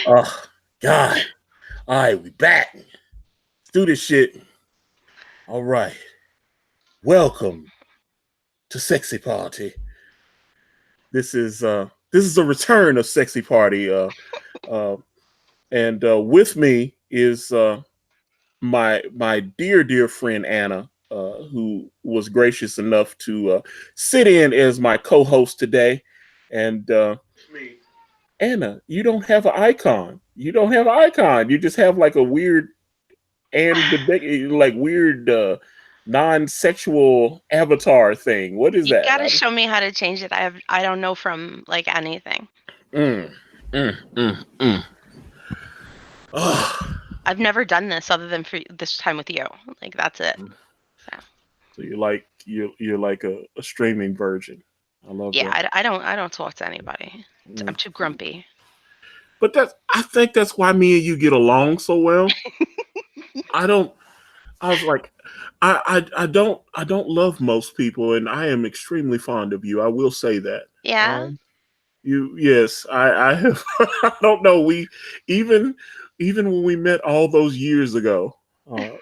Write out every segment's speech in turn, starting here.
Oh, God. All right, we back. Let's do this shit. All right. Welcome to Sexy Party. This is a return of Sexy Party. Uh, and with me is my dear friend Anna, who was gracious enough to sit in as my co-host today. And me, Anna, you don't have an icon. You don't have an icon. You just have like a weird and the like weird non-sexual avatar thing. What is You that? gotta show me how to change it. I don't know from like anything. Mm, mm. Oh. I've never done this other than for this time with you. Like that's it. So So you're like a streaming virgin. I love yeah, that. I don't talk to anybody. I'm Mm. too grumpy. But I think that's why me and you get along so well. I don't. I was like, I don't love most people, and I am extremely fond of you. I will say that. Yeah. Yes, I have. I don't know. We even even when we met all those years ago, and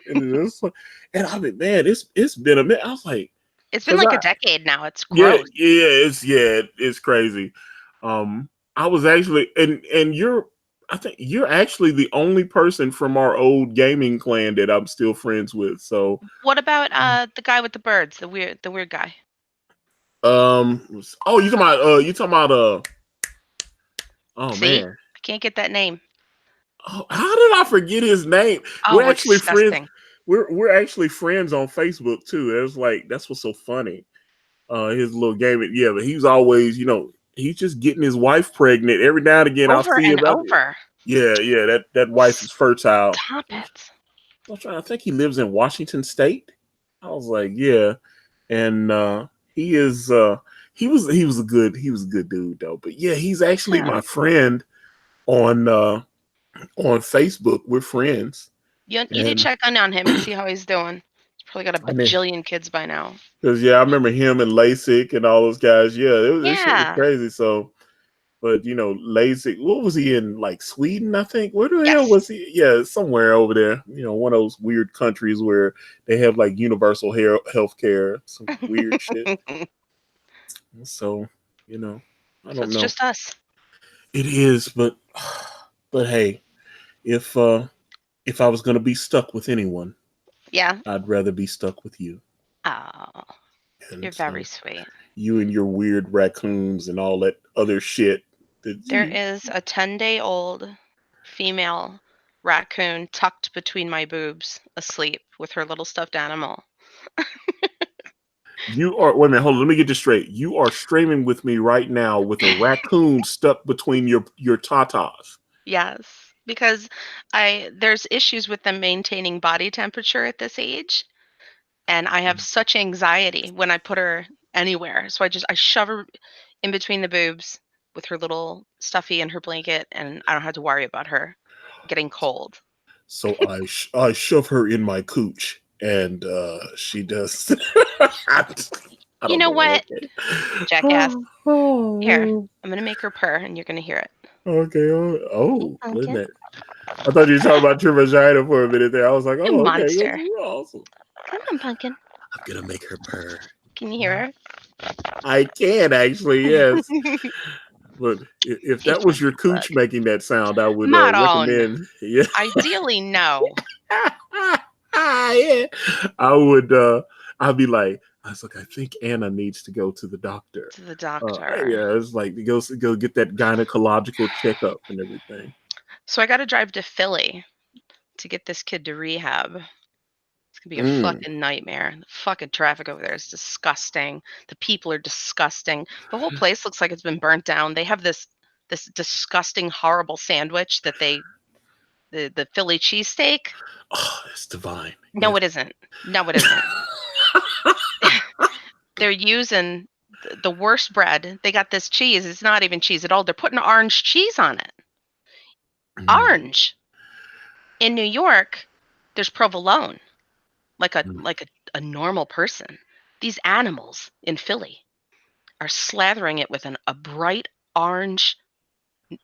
I mean, man, it's been a minute. I was like, It's been because like a I decade now. It's yeah gross. it's crazy. I was actually and you're I think you're actually the only person from our old gaming clan that I'm still friends with. So What about the guy with the birds, the weird guy? oh you talking about oh See? man. I can't get that name. Oh, how did I forget his name? Oh, We're we're actually friends. disgusting. We're actually friends on Facebook too. It's like that's what's so funny. His little game, yeah, but he's always, he's just getting his wife pregnant every now and again. I'll Over see and about it. over. Yeah, that wife is fertile. Stop it. I'm trying. I think he lives in Washington State. I was like, yeah, and he is. He was a good dude though. But yeah, he's actually Yeah. my friend on Facebook. We're friends, You need to and check on him and see how he's doing. He's probably got a I mean, bajillion kids by now. because yeah, I remember him and LASIK and all those guys. Yeah, this shit was Yeah. crazy. So, but LASIK. What was he in? Like Sweden, I think. Where the hell Yes. was he? Yeah, somewhere over there. One of those weird countries where they have like universal health care. Some weird shit. So, you know, I So don't it's know. just us. It is, but hey, if uh if I was gonna be stuck with anyone, Yeah. I'd rather be stuck with you. Oh, And you're very so sweet. you and your weird raccoons and all that other shit. That There you, is a 10-day-old female raccoon tucked between my boobs, asleep with her little stuffed animal. you are. Wait a minute. Hold on. Let me get this straight. You are streaming with me right now with a raccoon stuck between your tatas. Yes, because I there's issues with them maintaining body temperature at this age, and I have such anxiety when I put her anywhere. So I shove her in between the boobs with her little stuffy and her blanket, and I don't have to worry about her getting cold. So I shove her in my cooch, and she does. I, I You don't know know. what, Okay. jackass? Here, I'm gonna make her purr, and you're gonna hear it. Okay. Hey, Wait a pumpkin. minute. I thought you were talking about your vagina for a minute there. I was like, You oh, okay, that's monster. awesome. Come on, pumpkin. I'm gonna make her purr. Can you hear I can actually, her? yes. But if Hey, that was your pumpkin bug. cooch making that sound, I would Maron. recommend. Yeah, Ideally, no. yeah. I would. I'd be like, I was like, I think Anna needs to go to the doctor. To the doctor. Yeah, it's like to go get that gynecological checkup and everything. So I got to drive to Philly to get this kid to rehab. It's gonna be a Mm. fucking nightmare. The fucking traffic over there is disgusting. The people are disgusting. The whole place looks like it's been burnt down. They have this disgusting, horrible sandwich that the Philly cheesesteak. Oh, it's divine. No, Yes. it isn't. No, it isn't. They're using the worst bread. They got this cheese. It's not even cheese at all. They're putting orange cheese on it. Mm, Orange. In New York, there's provolone, like a mm. like a normal person. These animals in Philly are slathering it with a bright orange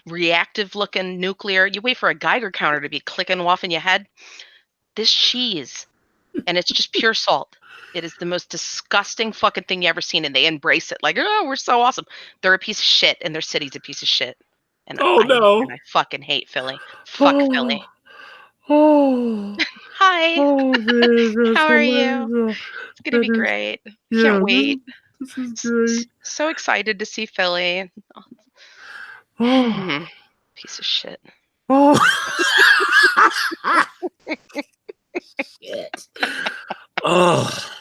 reactive looking nuclear. You wait for a Geiger counter to be clicking off in your head. This cheese, and it's just pure salt. It is the most disgusting fucking thing you ever seen, and they embrace it like, oh, we're so awesome. They're a piece of shit, and their city's a piece of shit. And Oh I no. fucking hate Philly. Fuck Oh. Philly. Oh. Hi, Oh man, that's how are you? hilarious. It's gonna That be is, great. Can't yeah, wait. this is great. So excited to see Philly. Oh. Piece of shit. Oh. Shit. Oh.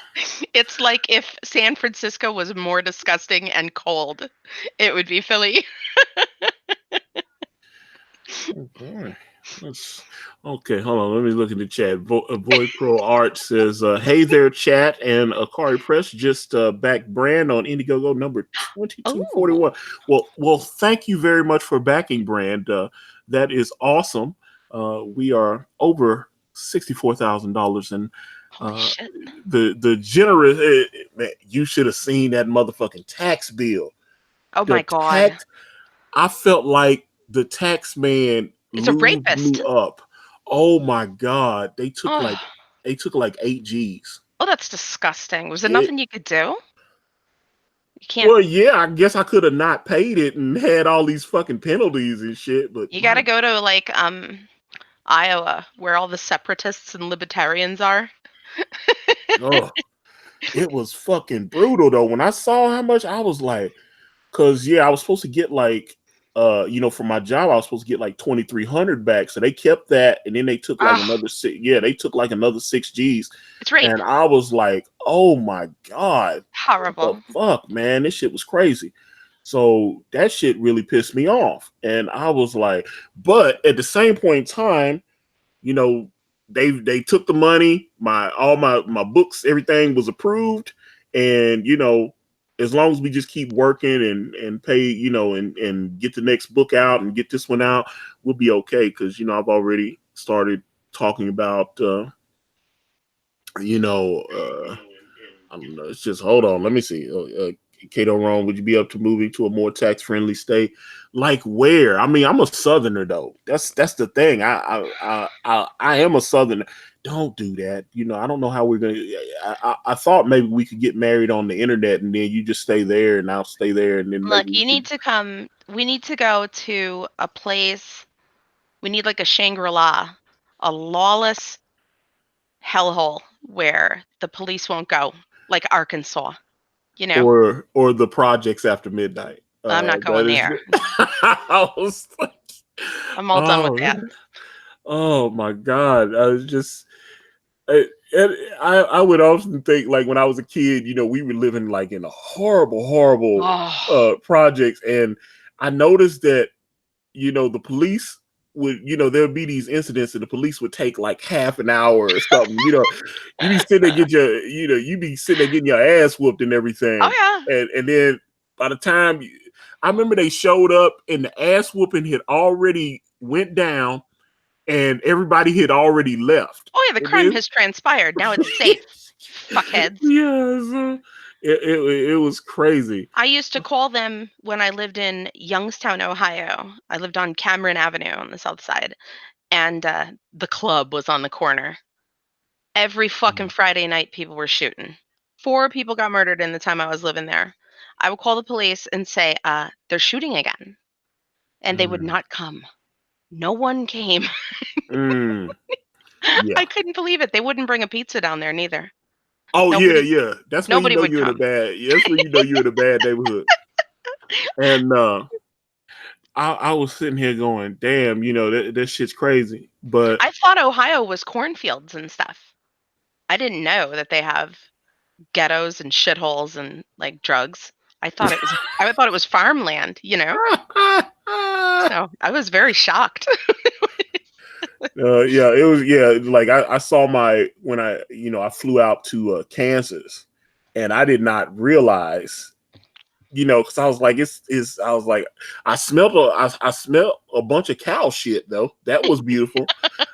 It's like if San Francisco was more disgusting and cold, it would be Philly. Okay. Okay, hold on. Let me look in the chat. Boy Pro Art says, hey there, chat. And Akari Press just backed Brand on Indiegogo number Oh, 2241. Well, thank you very much for backing Brand. That is awesome. We are over $64,000. And holy uh, shit. the generous, man, you should have seen that motherfucking tax bill. Oh The my God. tax I felt like the tax man It's a blew rapist. up. Oh my god, Oh, they took like 8 G's. oh, that's disgusting. Was there It, nothing you could do? You can't, well, yeah, I guess I could have not paid it and had all these fucking penalties and shit, but you gotta my go to like Iowa where all the separatists and libertarians are. oh, it was fucking brutal though. When I saw how much, I was like, cause yeah, I was supposed to get like for my job, I was supposed to get like 2,300 back. So they kept that and then they took like Oh, another six. Yeah, they took like another 6 G's. it's rape. And I was like, oh my God, what the Horrible. fuck, man? This shit was crazy. So that shit really pissed me off. And I was like, but at the same point in time, you know, they took the money, all my books, everything was approved, and as long as we just keep working and pay, and get the next book out and get this one out, we'll be okay. Because I've already started talking about, you know, uh, I don't know. It's just hold on. Let me see. Kato Rome, would you be up to moving to a more tax friendly state? Like where? I mean, I'm a Southerner though. That's the thing. I am a Southerner. Don't do that. I don't know how we're gonna. I thought maybe we could get married on the internet and then you just stay there and I'll stay there and then Look, maybe we you need could. to come. We need to go to a place. We need like a Shangri-La, a lawless hellhole where the police won't go, like Arkansas. You know, Or the projects after midnight. I'm not That going is. there. I was like, I'm all done with oh that. man. Oh my god! I was just and I would often think like when I was a kid, we were living like in a horrible Oh, projects, and I noticed that the police would there'd be these incidents and the police would take like half an hour or something. You be sitting there you be sitting there getting your ass whooped and oh everything, yeah. and then by the time I remember they showed up and the ass whooping had already went down and everybody had already left. Oh yeah. The And crime then, has transpired. Now it's safe. Fuckheads. yes, it was crazy. I used to call them when I lived in Youngstown, Ohio. I lived on Cameron Avenue on the south side, and the club was on the corner. Every fucking Friday night, people were shooting. 4 people got murdered in the time I was living there. I would call the police and say, they're shooting again. And they would Mm, not come. No one came. mm, yeah. I couldn't believe it. They wouldn't bring a pizza down there neither. Oh yeah, Nobody yeah. That's when you nobody know would you're in a come. bad. Yeah, that's when you know you're in a bad neighborhood. And I was sitting here going, "Damn, that shit's crazy." But I thought Ohio was cornfields and stuff. I didn't know that they have ghettos and shitholes and like drugs. I thought it was farmland, you know? So I was very shocked. yeah, it was like I saw my when I flew out to Kansas, and I did not realize because I was like it's I was like I smelled a bunch of cow shit though. That was beautiful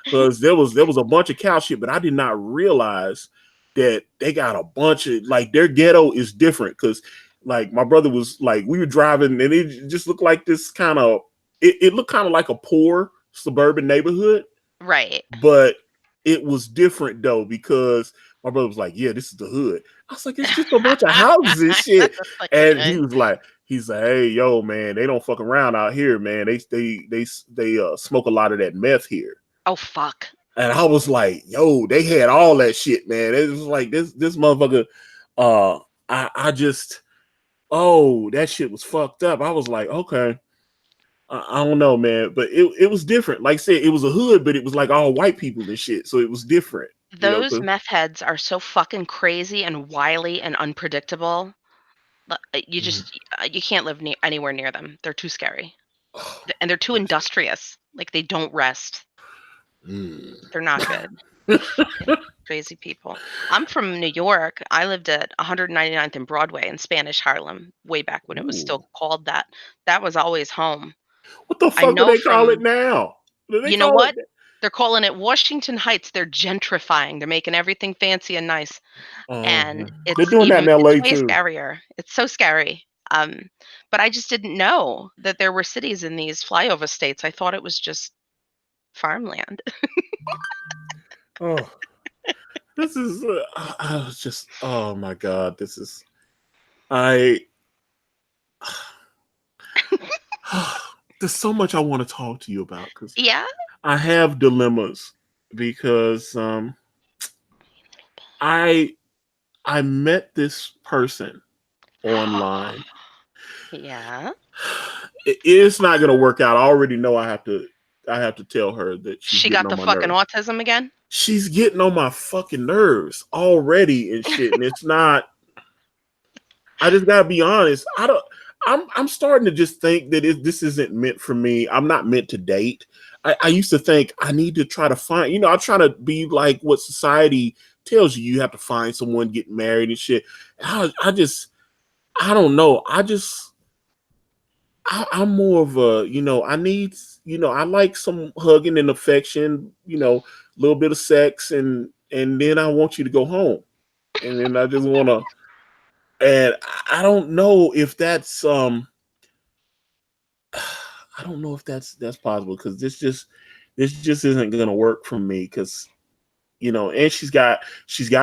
because there was a bunch of cow shit, but I did not realize that they got a bunch of like their ghetto is different because like my brother was like we were driving and it just looked like this kind of it looked kind of like a poor suburban neighborhood, Right. but it was different though because my brother was like, "Yeah, this is the hood." I was like, "It's just a bunch of houses and shit." That's a fucking And hood. he's like, "Hey, yo, man, they don't fuck around out here, man. They smoke a lot of that meth here." Oh fuck. And I was like, "Yo, they had all that shit, man." It was like this motherfucker. Uh, I just, oh, that shit was fucked up. I was like, okay. I don't know, man, but it was different. Like I said, it was a hood, but it was like all white people and shit, so it was different, you know. Those meth heads are so fucking crazy and wily and unpredictable. You Mm. just you can't live anywhere near them. They're too scary. Oh, And they're too industrious. Like they don't rest. mm. They're not good. Yeah, crazy people. I'm from New York. I lived at 199th and Broadway in Spanish Harlem way back when it was Ooh. still called that. That was always home. What the I fuck do know they call it from, now? Do they you know call what? it? They're calling it Washington Heights. They're gentrifying. They're making everything fancy and nice. And They're it's doing that in even it's L.A. way too. scarier. It's so scary. But I just didn't know that there were cities in these flyover states. I thought it was just farmland. Oh, this is. I was just. Oh my god, this is. I. There's so much I want to talk to you about because Yeah. I have dilemmas because I I met this person online. Yeah. It's not gonna work out. I already know I have to tell her that she's She getting got on the my fucking nerves. autism again? She's getting on my fucking nerves already and shit. And it's not. I just gotta be honest. I don't. I'm starting to just think that this isn't meant for me. I'm not meant to date. I used to think I need to try to find. You know, I try to be like what society tells you. You have to find someone, get married and shit. I just. I don't know. I'm more of a, I need, I like some hugging and affection, a little bit of sex, and then I want you to go home, and then I just want to, and I don't know if that's, I don't know if that's possible because this just isn't gonna work for me because and she's got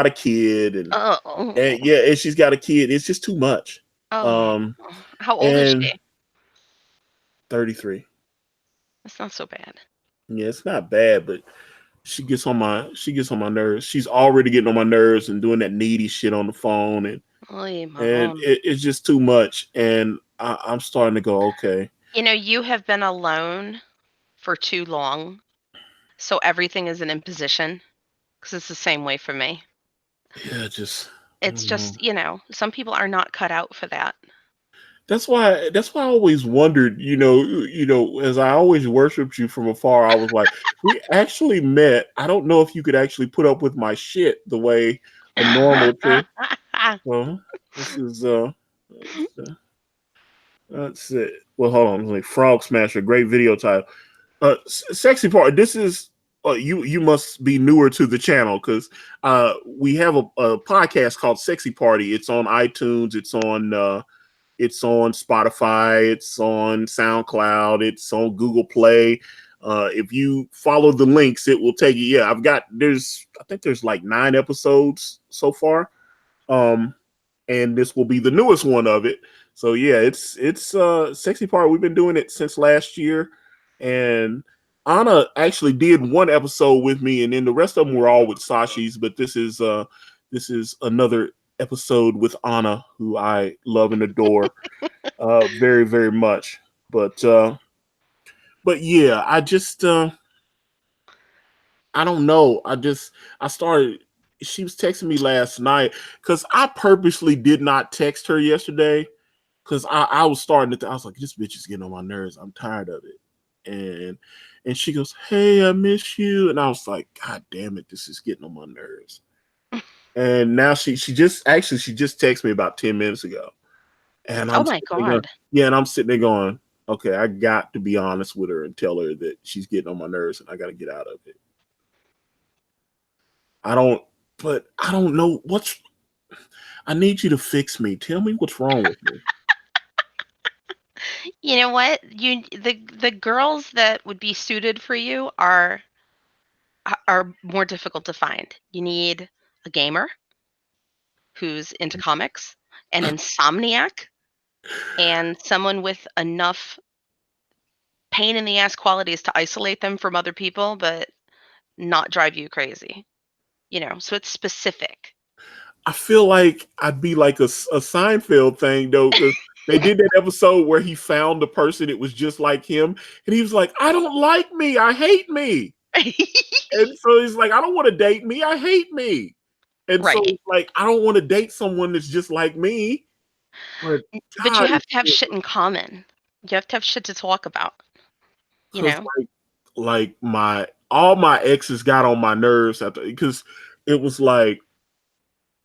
a kid and Oh. yeah, and she's got a kid. It's just too much. Oh. Um, How old is and she? 33. That's not so bad. Yeah, it's not bad, but she gets on my nerves. She's already getting on my nerves and doing that needy shit on the phone, and Oy, and mamon. it's just too much. And I'm starting to go, okay, You have been alone for too long, so everything is an imposition. Because it's the same way for me. yeah, just I It's don't know. just, some people are not cut out for that. That's why I always wondered, as I always worshipped you from afar. I was like, we actually met. I don't know if you could actually put up with my shit the way a normal chick. Well, this is that's it. Well, hold on. It's like Frog Smasher, great video title. Sexy part. This is you must be newer to the channel because we have a podcast called Sexy Party. It's on iTunes. It's on Spotify. It's on Soundcloud. It's on Google Play. If you follow the links, it will take you. Yeah, I think there's like 9 episodes so far. Um, and this will be the newest one of it. So yeah, it's sexy part. We've been doing it since last year, and Anna actually did one episode with me, and then the rest of them were all with Sashi's. But this is another episode with Anna, who I love and adore very very much. But yeah, I don't know. I started. She was texting me last night because I purposely did not text her yesterday because I was starting to. I was like, this bitch is getting on my nerves. I'm tired of it. And she goes, hey, I miss you. And I was like, God damn it, this is getting on my nerves. And now she just texted me about 10 minutes ago, and Oh I'm my sitting there going, god. yeah, and I'm sitting there going, okay, I got to be honest with her and tell her that she's getting on my nerves, and I got to get out of it. I don't, but I don't know I need you to fix me. Tell me what's wrong with me. You know what? The girls that would be suited for you are more difficult to find. You need a gamer who's into comics, an insomniac, and someone with enough pain in the ass qualities to isolate them from other people, but not drive you crazy. So it's specific. I feel like I'd be like a Seinfeld thing though, because they did that episode where he found the person that was just like him, and he was like, "I don't like me, I hate me," and so he's like, "I don't want to date me, I hate me," and so Right. it's like, I don't want to date someone that's just like me, but But you God, have to have shit in common. You have to have shit to talk about, you because know? like my all my exes got on my nerves after because it was like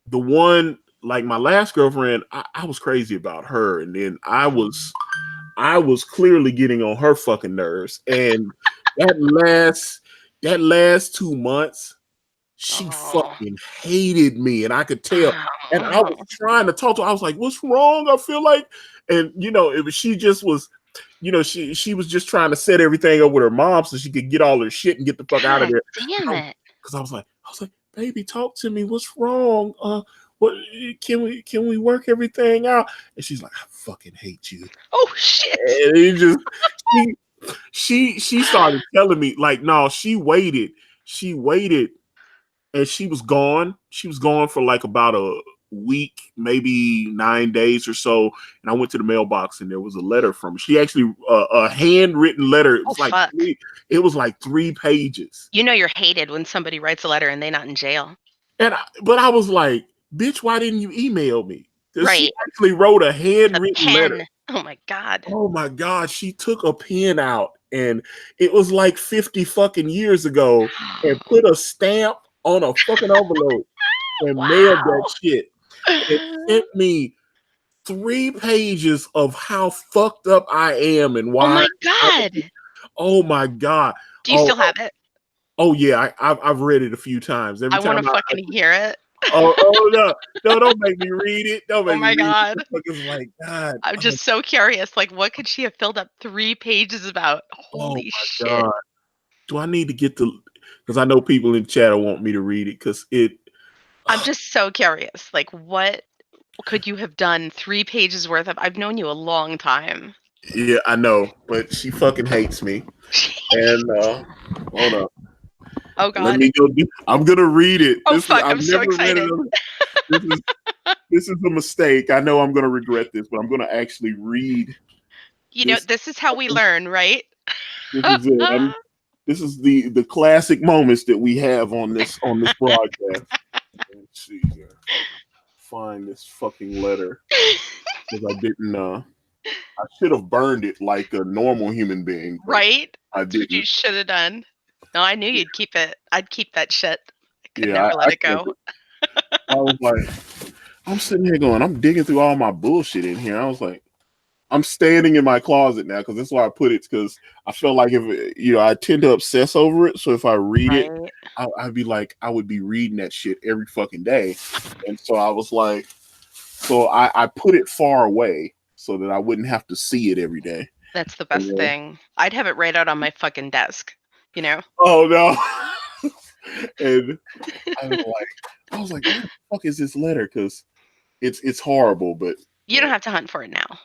the one like my last girlfriend, I was crazy about her, and then I was clearly getting on her fucking nerves, and that last that last 2 months, she Oh. fucking hated me, and I could tell. And I was trying to talk to her. I was like, "What's wrong?" I feel like, and it was she just was, she was just trying to set everything up with her mom so she could get all her shit and get the fuck out of God there. damn it. Because I was like, baby, talk to me. What's wrong? What can we work everything out? And she's like, I fucking hate you. Oh shit. And it just she she started telling me like, no, she waited and she was gone. She was gone for like about a week, maybe 9 days or so. And I went to the mailbox and there was a letter from her. She actually a handwritten letter. It Oh was like fuck. three pages. You know you're hated when somebody writes a letter and they not in jail. But I was like, bitch, why didn't you email me? Because she Right. actually wrote a With a handwritten letter. pen. Oh my god. Oh my God, she took a pen out and it was like 50 fucking years ago and put a stamp on a fucking envelope and mailed that Wow. shit. It sent me 3 pages of how fucked up I am and Oh why. my god. Oh my God. Do you Oh, still have it? oh yeah, I've read it a few times. Every I want time to fucking hear it. no, don't make me read it. Don't Oh make me my read it. god. This book is like, God, I'm just so curious. Like, what could she have filled up 3 pages about? oh Holy my shit. God. Do I need to get the, because I know people in chat want me to read it because I'm just so curious. Like, what could you have done 3 pages worth of? I've known you a long time. yeah, I know, but she fucking hates me. And hold on. Oh Let god. me go. I'm gonna read it. Oh fuck. I've I'm so never read it. excited. This is this is a mistake. I know I'm gonna regret this, but I'm gonna actually read this. This is how we learn, right? This is it. This is the classic moments that we have on this broadcast. Let's see here. Find this fucking letter because I didn't. I should have burned it like a normal human being, but Right? I That's what you didn't. should have done. No, I knew you'd keep it. I'd keep that shit. I could Yeah, never let I it can't. go. I was like, I'm sitting here going, I'm digging through all my bullshit in here. I was like, I'm standing in my closet now because that's why I put it because I felt like if I tend to obsess over it. So if I read it, Right. I'd be like, I would be reading that shit every fucking day. And so I was like, so I put it far away so that I wouldn't have to see it every day. That's the And best thing. I'd have it right out on my fucking desk, you know? oh no. And I was like, where the fuck is this letter? Because it's horrible, but You don't have to hunt for it now.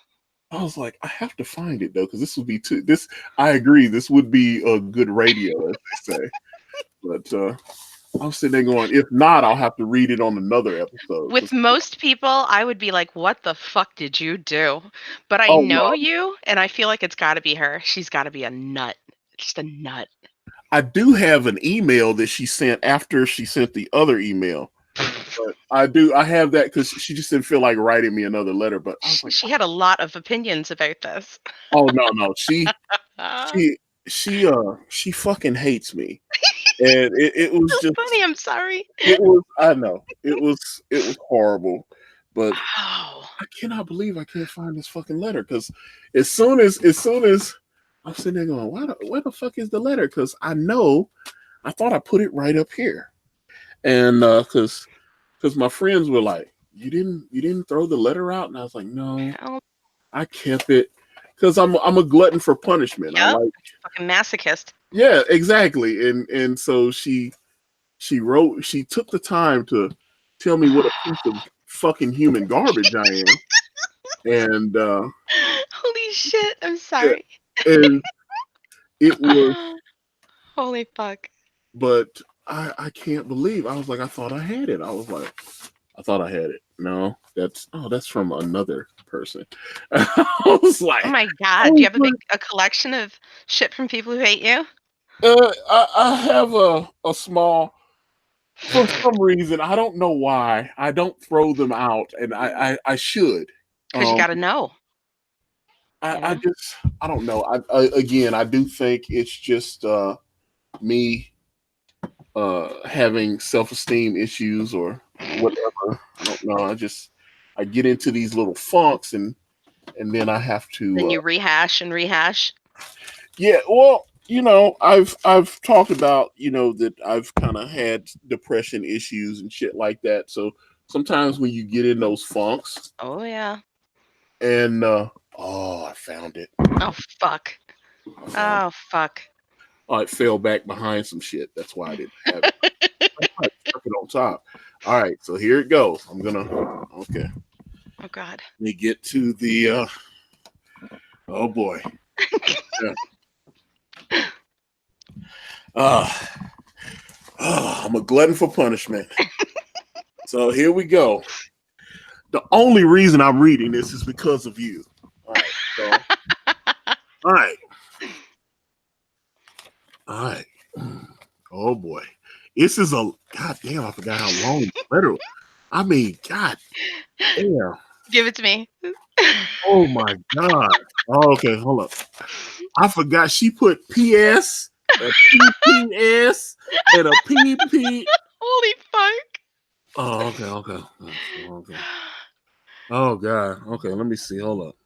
I was like, I have to find it though, because this would be too. This I agree. This would be a good radio, as they say. But I'm sitting there going, if not, I'll have to read it on another episode. With most people, I would be like, "What the fuck did you do?" But I Oh no, know you, and I feel like it's got to be her. She's got to be a nut. Just a nut. I do have an email that she sent after she sent the other email. But I have that because she just didn't feel like writing me another letter. But I was like, She had a lot of opinions about this. oh no, she So she she fucking hates me, and it was just funny. I'm sorry. it was I know it was horrible, but Oh, I cannot believe I can't find this fucking letter because as soon as I'm sitting there going, where the fuck is the letter? Because I thought I put it right up here, and because my friends were like, you didn't throw the letter out, and I was like, no, oh, I kept it because I'm a glutton for punishment. I Yep. like, Fucking masochist. yeah, exactly. And so she took the time to tell me what a piece of fucking human garbage I am, and Holy shit. I'm yeah, sorry. and it was, Holy fuck. but I can't believe I was like, I thought I had it. I was like, I thought I had it. No, that's from another person. I was Oh like, my god. Do you oh, have a collection of shit from people who hate you? I have a small. For some reason, I don't know why. I don't throw them out, and I should. Because you Um, got to know. You I know. just I don't know. Again, I do think it's just me having self esteem issues or whatever. I don't know. I get into these little funks, and then I have Then to you rehash and rehash. yeah. Well, I've talked about that I've kind of had depression issues and shit like that. So sometimes when you get in those funks Oh yeah. and oh, I found it. Oh fuck. I found Oh fuck. Oh, it fell back behind some shit. That's why I didn't have it. That's why I stuck it on top. All right, so here it goes. Okay. Oh god. Let me get to the oh boy. Yeah. Uh, I'm a glutton for punishment. So here we go. The only reason I'm reading this is because of you. All right. So, all right. All right. Oh boy. This is a god damn, I forgot how long the letter. I mean, god damn. Give it to me. Oh my god. Oh, okay, hold up. I forgot she put PS, a PPS, and a PP. Holy fuck. Oh, okay. Oh god. Okay, let me see. Hold up.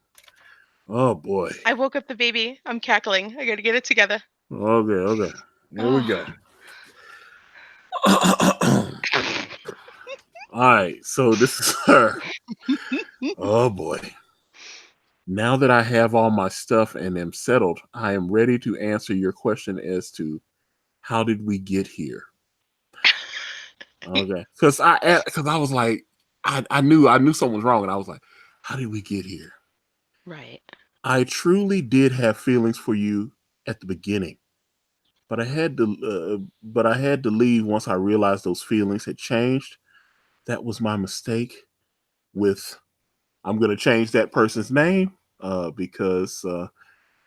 Oh boy. I woke up the baby. I'm cackling. I gotta get it together. Okay. Here we go. Oh. All right, so this is her. Oh boy. Now that I have all my stuff and am settled, I am ready to answer your question as to how did we get here? Okay. Because I was like, I knew something was wrong, and I was like, how did we get here? Right. I truly did have feelings for you at the beginning, but I had to leave once I realized those feelings had changed. That was my mistake. With I'm gonna change that person's name because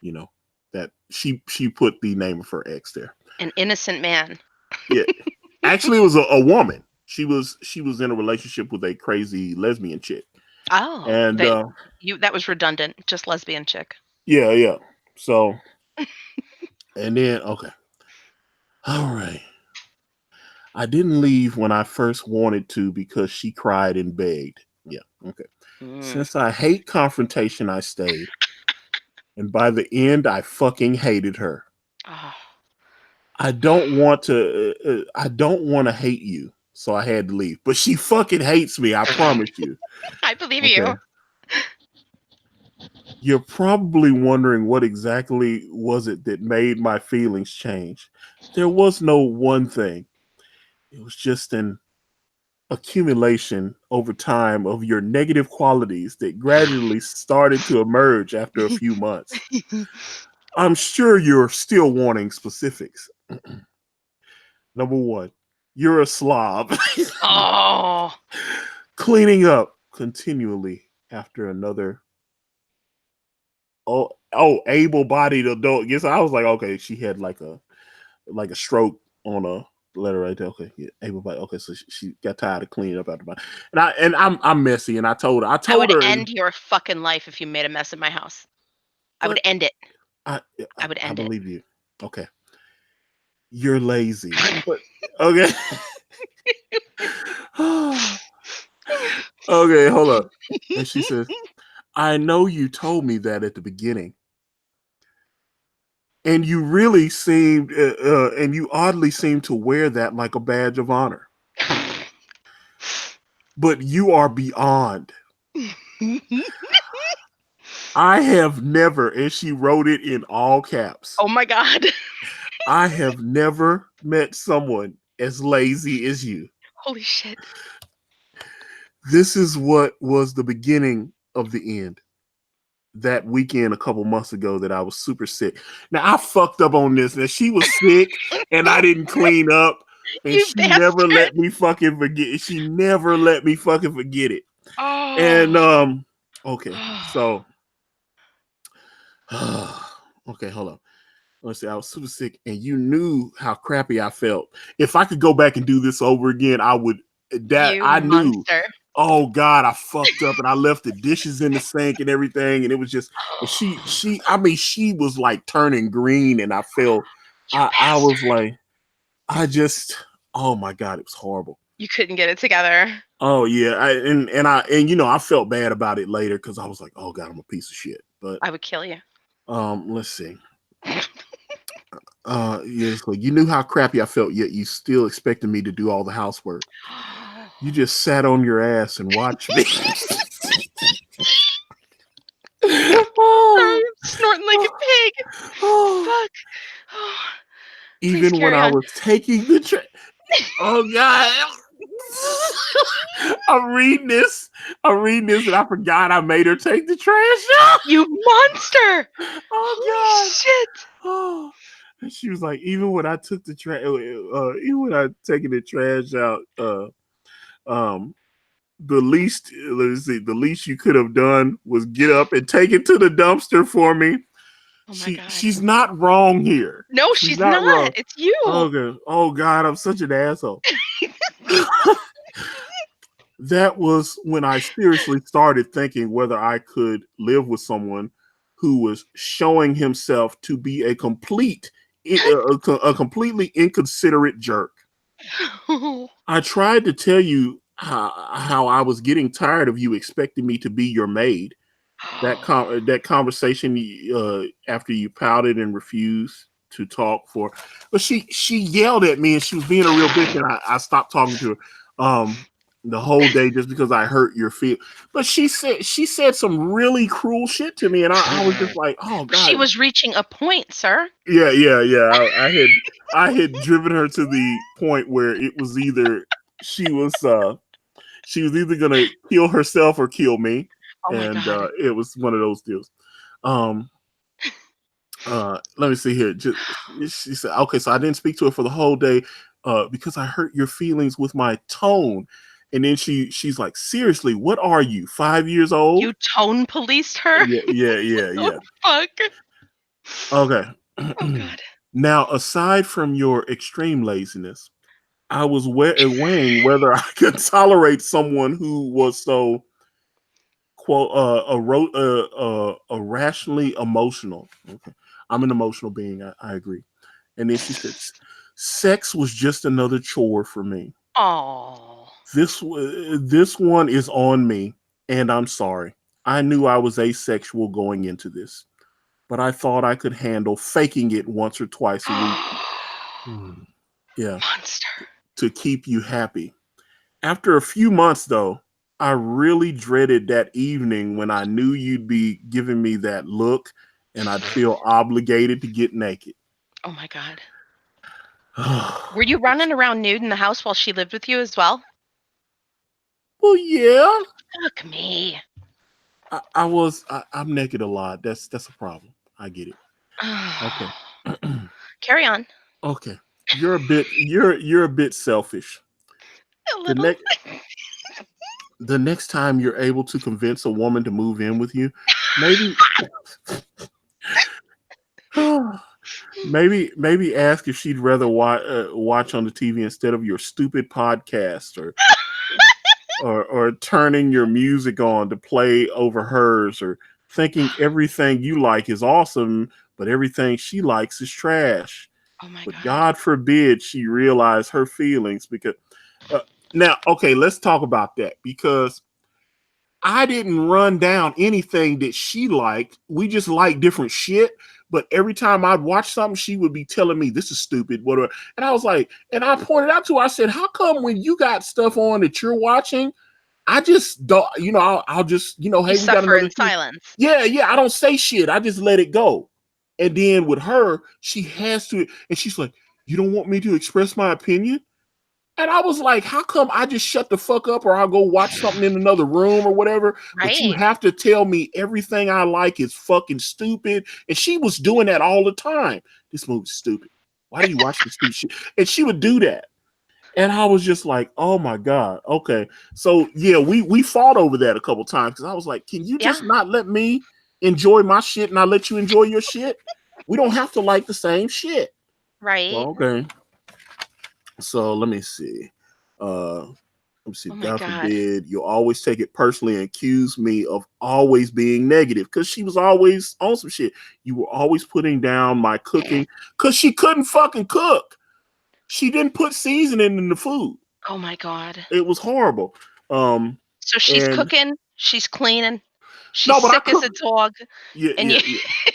you know that she put the name of her ex there. An innocent man. Yeah, actually, it was a woman. She was in a relationship with a crazy lesbian chick, Oh, and that was redundant. Just lesbian chick. yeah. So and then okay, all right. I didn't leave when I first wanted to because she cried and begged. Yeah, okay. Mm. Since I hate confrontation, I stayed. And by the end, I fucking hated her. Oh. I don't want to hate you. So I had to leave. But she fucking hates me, I promise you. I believe Okay. you. You're probably wondering what exactly was it that made my feelings change. There was no one thing. It was just an accumulation over time of your negative qualities that gradually started to emerge after a few months. I'm sure you're still wanting specifics. Number one, you're a slob. Oh. Cleaning up continually after another able-bodied adult. Yes, I was like, okay, she had like a stroke on a letter right there. Okay, yeah, able-bodied. Okay, so she got tired of cleaning up after body. I'm messy, and I told her. I I told would her, end your fucking life if you made a mess in my house. I would but end it. I I would I end it. believe you. Okay, you're lazy, but okay. Okay, hold up. And she says, I know you told me that at the beginning. And you oddly seemed to wear that like a badge of honor. But you are beyond. I have never, and she wrote it in all caps. Oh my God. I have never met someone as lazy as you. Holy shit. This is what was the beginning of the end. That weekend a couple months ago that I was super sick. Now I fucked up on this. Now she was sick and I didn't clean up, and You she never bastard. let me fucking forget it. She never let me fucking forget it. And Oh. okay, so okay, hold on. Let's see, I was super sick, and you knew how crappy I felt. If I could go back and do this over again, I would. That You I knew. monster. Oh God, I fucked up, and I left the dishes in the sink and everything, and it was just. And I mean, she was like turning green, and I felt. You I was bastard. like, I just. Oh my God, it was horrible. You couldn't get it together. Oh yeah, and you know I felt bad about it later because I was like, oh God, I'm a piece of shit. But I would kill you. let's see. Yeah, so you knew how crappy I felt, yet you still expected me to do all the housework. You just sat on your ass and watched me. Sorry, Oh, I'm snorting like a oh, pig. oh. Fuck. Oh, please Even when carry I on. was taking the oh God. I'm reading this. I'm reading this, and I forgot I made her take the trash out. You monster! Holy Oh God. shit! Oh. And she was like, even when I took the trash, even when I taken the trash out, um, the least, let's see, the least you could have done was get up and take it to the dumpster for me. Oh my god. She's not wrong here. No, She's she's not not. wrong. It's you. Oh God, oh God, I'm such an asshole. That was when I seriously started thinking whether I could live with someone who was showing himself to be a completely inconsiderate jerk. I tried to tell you how I was getting tired of you expecting me to be your maid. That conversation after you pouted and refused to talk for, but she yelled at me and she was being a real bitch, and I stopped talking to her the whole day just because I hurt your feel. But she said some really cruel shit to me, and I was just like, oh She God. was reaching a point, sir. Yeah. I had driven her to the point where it was either she was uh she was either gonna kill herself or kill me, Oh my and god. it was one of those deals. Um, Let me see here. She said, okay, so I didn't speak to her for the whole day because I hurt your feelings with my tone. And then she's like, seriously, what are you, 5 years You old? tone policed her? Oh Yeah. fuck. Okay. Oh god. Now, aside from your extreme laziness, I was weighing whether I could tolerate someone who was so quote rationally emotional. Okay, I'm an emotional being. I agree. And then she said, "Sex was just another chore for me. Oh. This one is on me, and I'm sorry. I knew I was asexual going into this, but I thought I could handle faking it once or twice a week. Hmm. Yeah, Monster. to keep you happy. After a few months, though, I really dreaded that evening when I knew you'd be giving me that look and I'd feel obligated to get naked." Oh my god. Well, Were you running around nude in the house while she lived with you as well? yeah. Fuck me. I'm naked a lot. That's a problem. I get it. Okay. Carry on. Okay. You're a bit selfish. A The little. next the next time you're able to convince a woman to move in with you, maybe maybe ask if she'd rather watch on the TV instead of your stupid podcast, or turning your music on to play over hers, or thinking everything you like is awesome but everything she likes is trash. Oh my But god. God forbid she realize her feelings because uh, now okay, let's talk about that because I didn't run down anything that she liked. We just like different shit. But every time I'd watch something, she would be telling me this is stupid, whatever. And I was like, and I pointed out to her, I said, how come when you got stuff on that you're watching, I just don't, I'll just, You hey, we got suffer another in thing. silence. Yeah, yeah, I don't say shit. I just let it go. And then with her, she has to, and she's like, you don't want me to express my opinion? And I was like, how come I just shut the fuck up or I'll go watch something in another room or whatever? But you Right. have to tell me everything I like is fucking stupid. And she was doing that all the time. This movie's stupid. Why do you watch this stupid shit? And she would do that. And I was just like, oh my God. Okay. So yeah, we fought over that a couple times because I was like, can you Yeah. just not let me enjoy my shit and I let you enjoy your shit? We don't have to like the same shit. Right. Well, okay. So let me see. Uh let me see. Oh my God God. forbid you always take it personally and accuse me of always being negative because she was always on some shit. You were always putting down my cooking because she couldn't fucking cook. She didn't put seasoning in the food. Oh my God. It was horrible. Um, So she's and cooking, she's cleaning, she's no, but I sick as cook. a dog, Yeah, and yeah, you yeah.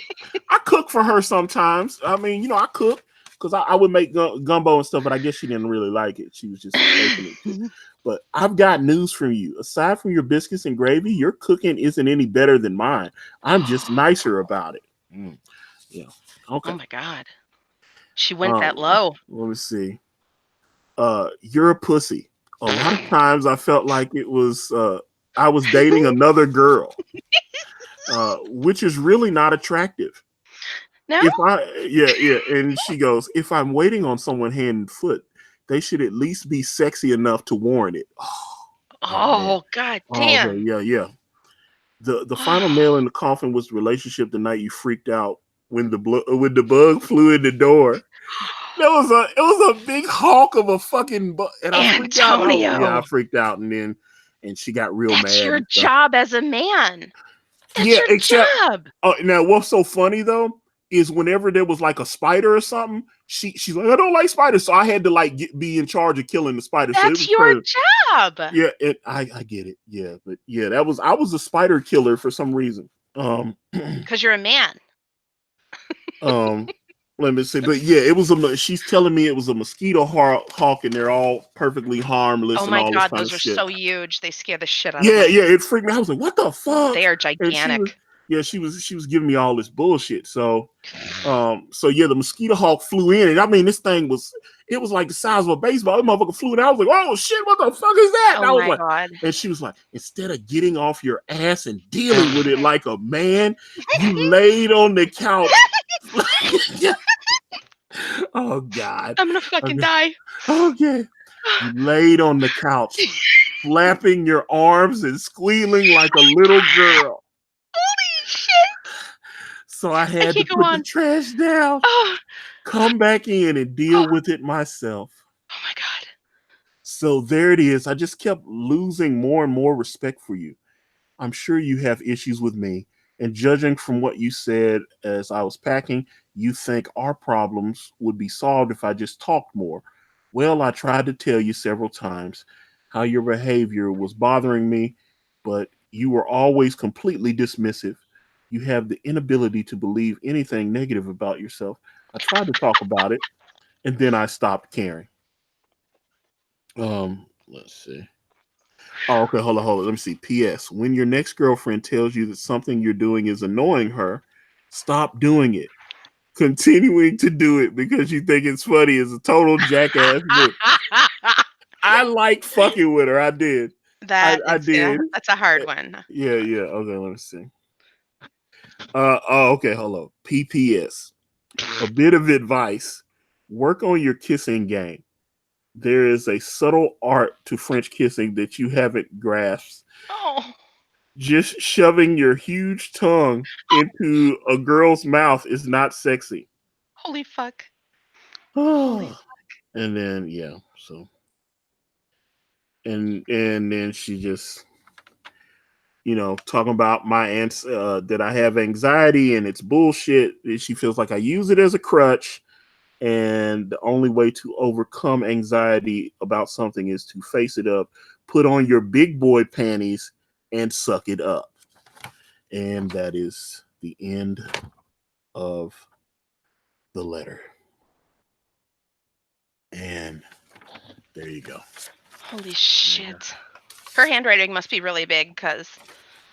I cook for her sometimes. I mean, I cook because I would make gumbo and stuff, but I guess she didn't really like it. She was just faking it too. But I've got news for you. Aside from your biscuits and gravy, your cooking isn't any better than mine. I'm just nicer about it. Mm, yeah. Oh Okay. my God. She went that low. Let me see. You're a pussy. A lot of times I felt like it was I was dating another girl, which is really not attractive. No? If I Yeah, yeah, and she goes, if I'm waiting on someone hand and foot, they should at least be sexy enough to warrant it. Oh man. Oh, God Oh, okay, damn. yeah, yeah. The final nail in the coffin was the relationship the night you freaked out when the bug flew in the door. It was a big hawk of a fucking bug, and I freaked out. I Antonio, freaked out, and she got real that's mad your and stuff. job as a man. That's Yeah, your except job. now what's so funny though is whenever there was like a spider or something, she's like, I don't like spiders, so I had to like be in charge of killing the spider. So it That's was your crazy. job. Yeah, I get it. Yeah, but yeah, I was a spider killer for some reason. Because you're a man. um, let me see. But yeah, it was she's telling me it was a mosquito hawk, and they're all perfectly Oh harmless and my all this God, kind those of are shit. so huge. They scare the shit out of Yeah, them. yeah, it freaked me. I was like, what the fuck? They are And she was, gigantic. yeah, she was giving me all this bullshit. So yeah, the mosquito hawk flew in, and I mean, this thing was, it was like the size of a baseball. That motherfucker flew in. I was like, oh shit, what the fuck is that? And Oh I was my like, God. and she was like, instead of getting off your ass and dealing with it like a man, you laid on the couch. Oh God. I'm gonna fucking Okay. die. Okay. You laid on the couch, flapping your arms and squealing like a little girl. Holy shit. So I I had to can't go put the on. trash down, Oh, come back in, and deal oh, with it myself. oh my God. So there it is. I just kept losing more and more respect for you. I'm sure you have issues with me. And judging from what you said as I was packing, you think our problems would be solved if I just talked more. Well, I tried to tell you several times how your behavior was bothering me, but you were always completely dismissive. You have the inability to believe anything negative about yourself. I tried to talk about it, and then I stopped caring. Let's see. Oh, okay, hold on. Let me see. P.S. When your next girlfriend tells you that something you're doing is annoying her, stop doing it. Continuing to do it because you think it's funny is a total jackass move. I like fucking with her. I did. That I is, yeah, did. that's a hard Uh, one. Yeah, yeah. Okay, let me see. Okay, hold on. PPS. A bit of advice. Work on your kissing game. There is a subtle art to French kissing that you haven't grasped. Oh, Just shoving your huge tongue into a girl's mouth is not sexy. holy fuck. Holy. And then yeah, so and then she just talking about my aunt's that I have anxiety and it's bullshit. She feels like I use it as a crutch, and the only way to overcome anxiety about something is to face it up, put on your big boy panties, and suck it up. And that is the end of the letter. And there you go. Holy Yeah. shit. Her handwriting must be really big because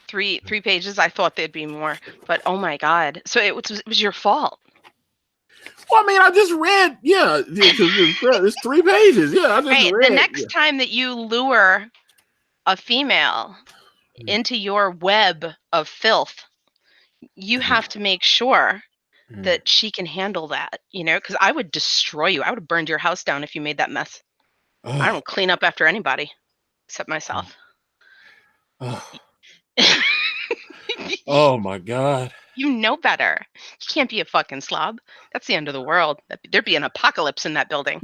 three pages. I thought there'd be more, but oh my god! So it was your fault. Well, I mean, I just read, yeah, because it's 3 pages. Yeah, I just Right. The read. Yeah. next time that you lure a female into your web of filth, you have to make sure that she can handle that, because I would destroy you. I would have burned your house down if you made that mess. I Oh, don't clean up after anybody except myself. oh, oh my God. You know better. You can't be a fucking slob. That's the end of the world. There'd be an apocalypse in that building.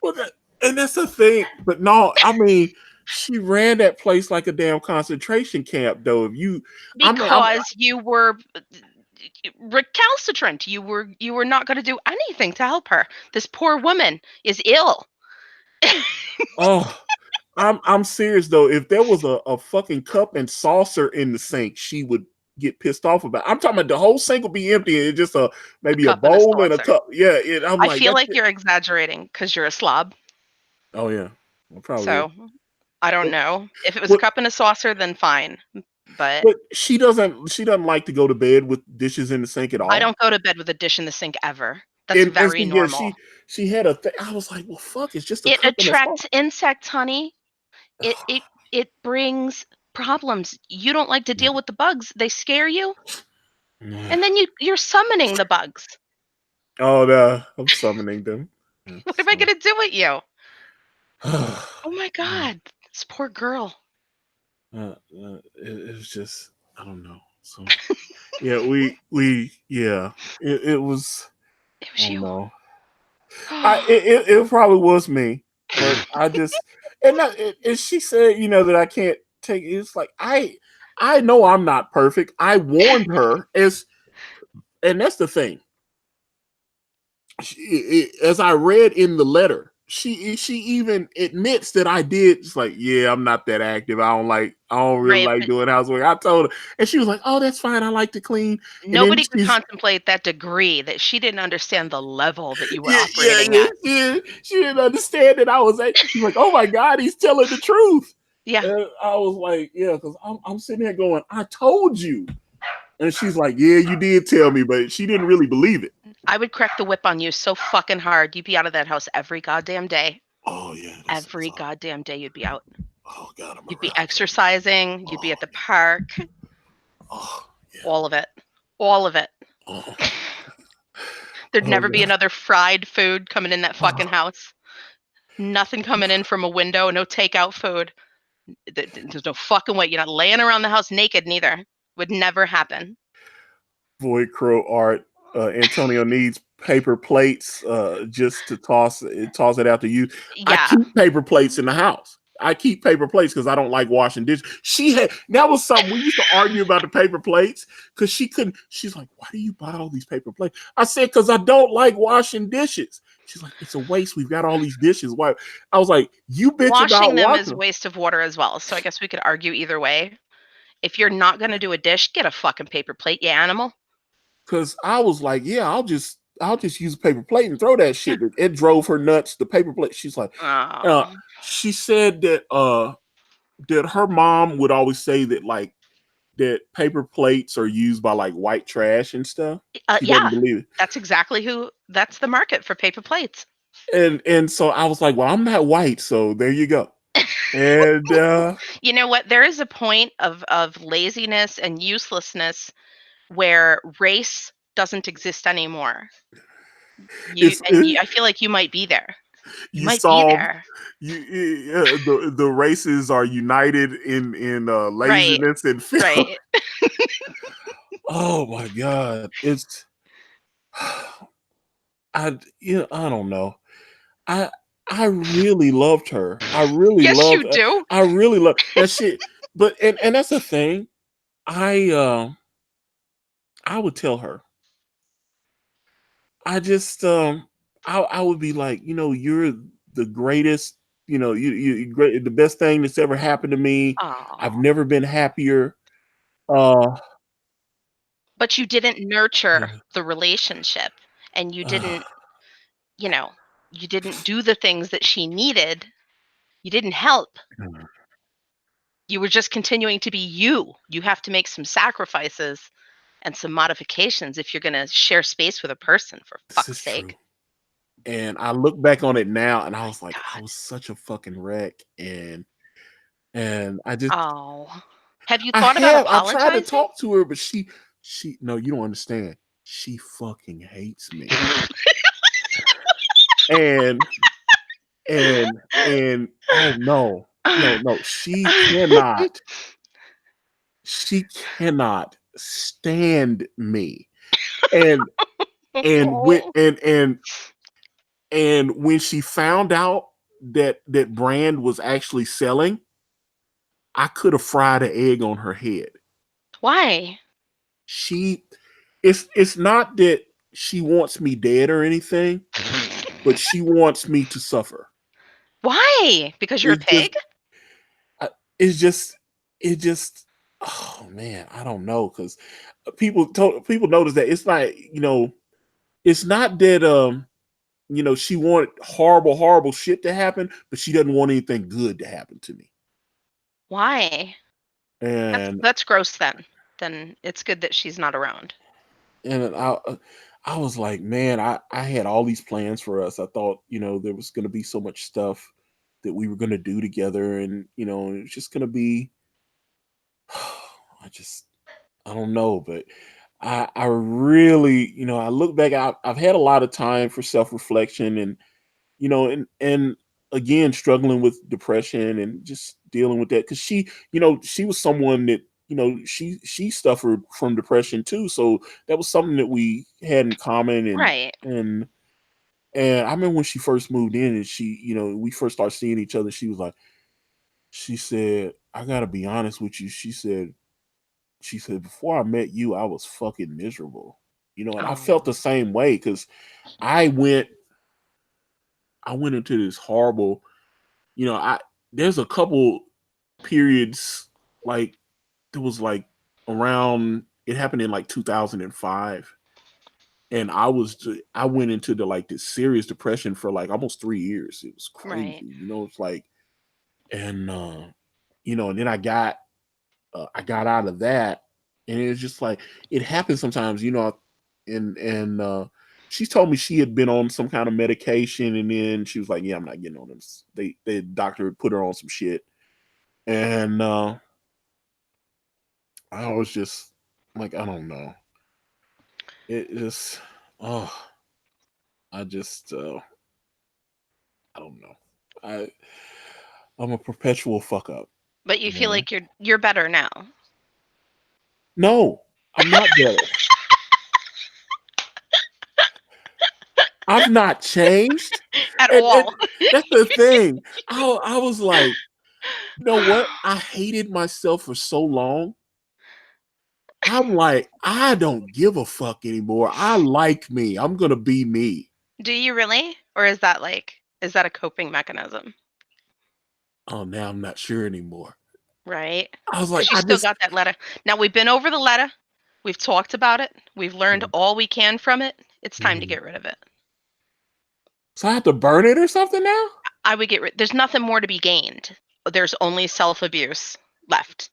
Well, and that's the thing. But no, I mean, she ran that place like a damn concentration camp, though. If you, I mean, Because you were recalcitrant. You were not going to do anything to help her. This poor woman is ill. oh, I'm serious though. If there was a fucking cup and saucer in the sink, she would get pissed off about. I'm talking about the whole sink will be empty and just A maybe a cup and a bowl and a saucer. cup. Yeah, I'm I like feel that's like it. you're exaggerating because you're a slob. Oh yeah, well, probably is. So I don't But, know. If it was a but cup and a saucer, then fine. But but she doesn't like to go to bed with dishes in the sink at I all. don't go to bed with a dish in the sink ever. That's And very see, yeah, normal. she had a thing. I was like, well, fuck, it's just a It cup and a saucer. attracts insects, honey. It brings problems. You don't like to deal with the bugs. They scare you, and then you're summoning the bugs. Oh, no, I'm summoning them. What am I So, gonna do with you? uh, Oh my god, this poor girl. it was just I don't know. So yeah, yeah, it was. It I was don't you. know. It probably was me, but I just and she said, that I can't take. It's like I know I'm not perfect. I warned her and that's the thing. As I read in the letter, she even admits that I did. It's like, yeah, I'm not that active. I don't really Right, like but doing housework. I told her, and she was like, oh, that's fine. I like to clean. And then nobody could contemplate that degree that she didn't understand the level that you were yeah, yeah, operating yeah, at. she didn't understand that I was like, she's like, oh my god, he's telling the truth. Yeah, And I was like, yeah, because I'm sitting here going, I told you. And she's like, yeah, you did tell me, but she didn't really believe it. I would crack the whip on you so fucking hard. You'd be out of that house every goddamn day. Oh yeah, that's Every all. goddamn day you'd be out. Oh god, I'm You'd be aroused. exercising, you'd be Oh at the park, oh yeah. all of it. All of it. Oh, There'd oh never be god. another fried food coming in that fucking Oh, house. Nothing coming in from a window, no takeout food. There's no fucking way. You're not laying around the house naked neither. Would never happen. Void Crow art. Antonio needs paper plates just to toss it out to you. I Yeah. keep paper plates in the house. I keep paper plates because I don't like washing dishes. She had that was something we used to argue about the paper plates because she couldn't. She's like, "Why do you buy all these paper plates?" I said, "Because I don't like washing dishes." She's like, "It's a waste. We've got all these dishes. Why?" I was like, "You bitch about Washing them washing is them." waste of water as well. So I guess we could argue either way. If you're not going to do a dish, get a fucking paper plate, you animal. Because I was like, yeah, I'll just use a paper plate and throw that Yeah. shit. It drove her nuts. The paper plate. She's like, uh, Oh. she said that her mom would always say that like that paper plates are used by like white trash and stuff. She doesn't Yeah. believe it. That's the market for paper plates. And so I was like, well, I'm not white, so there you go. And You know what? There is a point of laziness and uselessness where race doesn't exist anymore. it's I feel like you might be there. You you might be solved there. the races are united in Right. laziness and fear. Right. Oh my god, it's I don't know. I I really loved her. Yes, you do. I really love that shit. But and that's the thing. I I would tell her. I just I would be like, you're the greatest, you great the best thing that's ever happened to me. I've Oh, never been happier. Uh but you didn't nurture yeah. the relationship, and you Uh, didn't, you know, you didn't do the things that she needed. You didn't help. You were just continuing to be you. You have to make some sacrifices and some modifications if you're going to share space with a person, for This is fuck's true. sake. And I look back on it now, and I My was like, I God. was such a fucking wreck, and I just Oh. Have you I thought about have I tried to apologizing? talk to her, but she no, you don't understand. She fucking hates me. And and oh no, no, she cannot stand me. And and when Oh. and when she found out that brand was actually selling, I could have fried an egg on her head. Why? She it's not that she wants me dead or anything, but she wants me to suffer. Why? Because you're a It's just pig? I- it's just it just oh man, I don't know because people notice that it's like it's not that she wanted horrible shit to happen, but she doesn't want anything good to happen to me. Why? And That's gross then. Then it's good that she's not around. and I was like, man, I had all these plans for us. I thought, there was going to be so much stuff that we were going to do together, and it was just going to be. I just, I don't know, but I really, I look back. I've had a lot of time for self reflection, and and again struggling with depression and just dealing with that because she was someone that she suffered from depression too, so that was something that we had in common. and Right. and and I remember when she first moved in, and we first started seeing each other. She said, I gotta be honest with you. She said, before I met you, I was fucking miserable. And I felt Oh. the same way because I went I went into this horrible. I there's a couple periods, like it was like around it happened in like 2005, and I went into the like this serious depression for like almost 3 years. It was Right. crazy. It's like, and and then I got out of that, and it's just like it happens sometimes. And she told me she had been on some kind of medication, and then she was like, yeah, I'm not getting on this. The doctor put her on some shit. And I was just like, I don't know. It just, oh, I just, I don't know. I, I'm a perpetual fuck up. But you feel Yeah. like you're better now. No, I'm not better. I've not changed. At And all. that's the thing. I was like, you know what? I hated myself for so long. I'm like, I don't give a fuck anymore. I like me. I'm gonna be me. Do you really? Or is that a coping mechanism? Oh, now I'm not sure anymore. Right? I was like, Because you I still just got that letter. Now we've been over the letter. We've talked about it. We've learned all we can from it. It's time to Mhm. get rid of it. So I have to burn it or something now? I would get rid. There's nothing more to be gained. There's only self-abuse left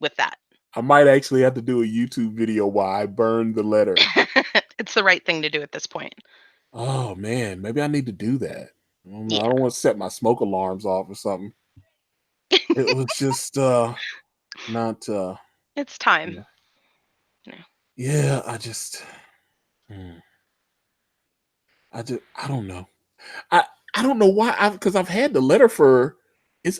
with that. I might actually have to do a YouTube video while I burn the letter. It's the right thing to do at this point. Oh man, maybe I need to do that. I don't know. I Yeah. don't want to set my smoke alarms off or something. It was just not It's time. yeah. No. Yeah, hmm, I don't know. I I don't know why because I've had the letter for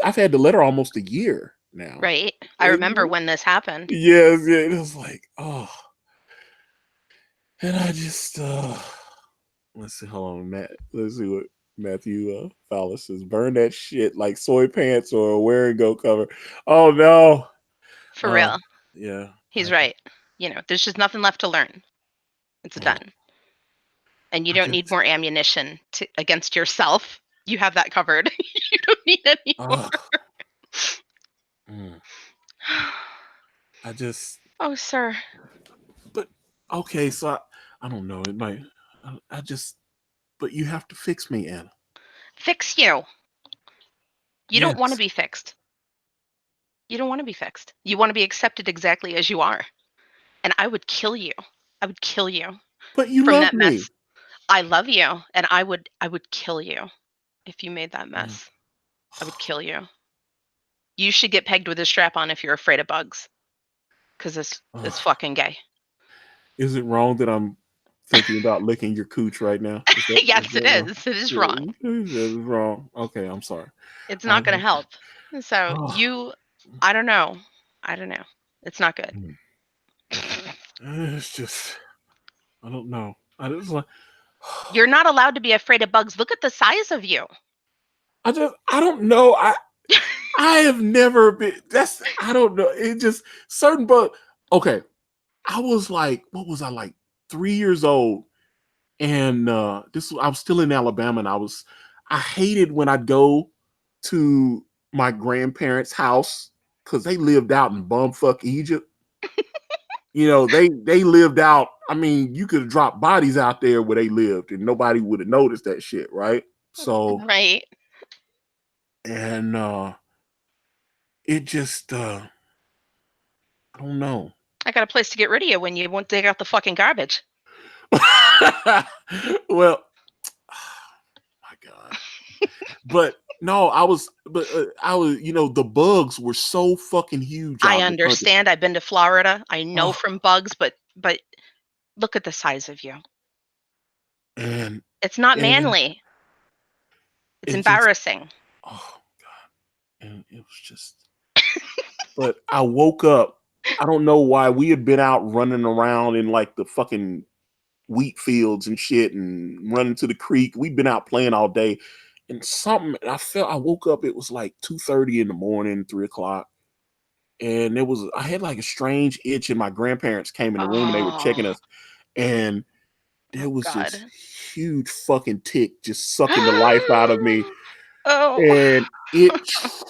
I've had the letter almost a year now. Right? I remember And when this happened. yes, yeah, it was like, oh, and I just let's see, hold on, Matt. Let's see what Matthew Fowler says. Burn that shit like soy pants or a wear and go cover. Oh no. For Uh real. yeah. He's right. There's just nothing left to learn. It's Oh, done. And you I don't need just more ammunition against yourself. You have that covered. You don't need any more. oh, mm, I just Oh, sir. but okay, so I don't know. It might I just but you have to fix me, Anna. Fix you. You don't want to Yes. be fixed. You don't want to be fixed. You want to be accepted exactly as you are. And I would kill you. I would kill you But you from love that me. mess. I love you, and I would kill you if you made that Mm. mess. I would kill you. You should get pegged with a strap on if you're afraid of bugs, because it's fucking gay. Is it wrong that I'm thinking about licking your cooch right now? Is Yes, that it wrong? is. It is wrong. That is wrong. Okay, I'm sorry. It's I not going to help. So oh, you, I don't know. I don't know. It's not good. mm. It's just I don't know. I just like You're not allowed to be afraid of bugs. Look at the size of you. I don't know. I have never been. I don't know. It just certain bug. Okay, I was like, what was I like? 3 years old, and I was still in Alabama, and I hated when I'd go to my grandparents' house because they lived out in bumfuck Egypt. They lived out. I mean, you could have dropped bodies out there where they lived, and nobody would have noticed that shit, right? So, Right. and it just I don't know. I got a place to get rid of you when you won't dig out the fucking garbage. Well, my God. But no, I was, the bugs were so fucking huge I out in the country. understand. I've been to Florida. I know Oh, from bugs, but look at the size of you. and It's not and manly. It's it just, embarrassing. oh God, and it was just. But I woke up. I don't know why we had been out running around in like the fucking wheat fields and shit, and running to the creek. We'd been out playing all day, and I woke up. It was like 2:30 in the morning, 3 o'clock. And I had like a strange itch, and my grandparents came in the room and they were Oh, checking us, and there oh was this God. huge fucking tick just sucking the life out of me, Oh, and it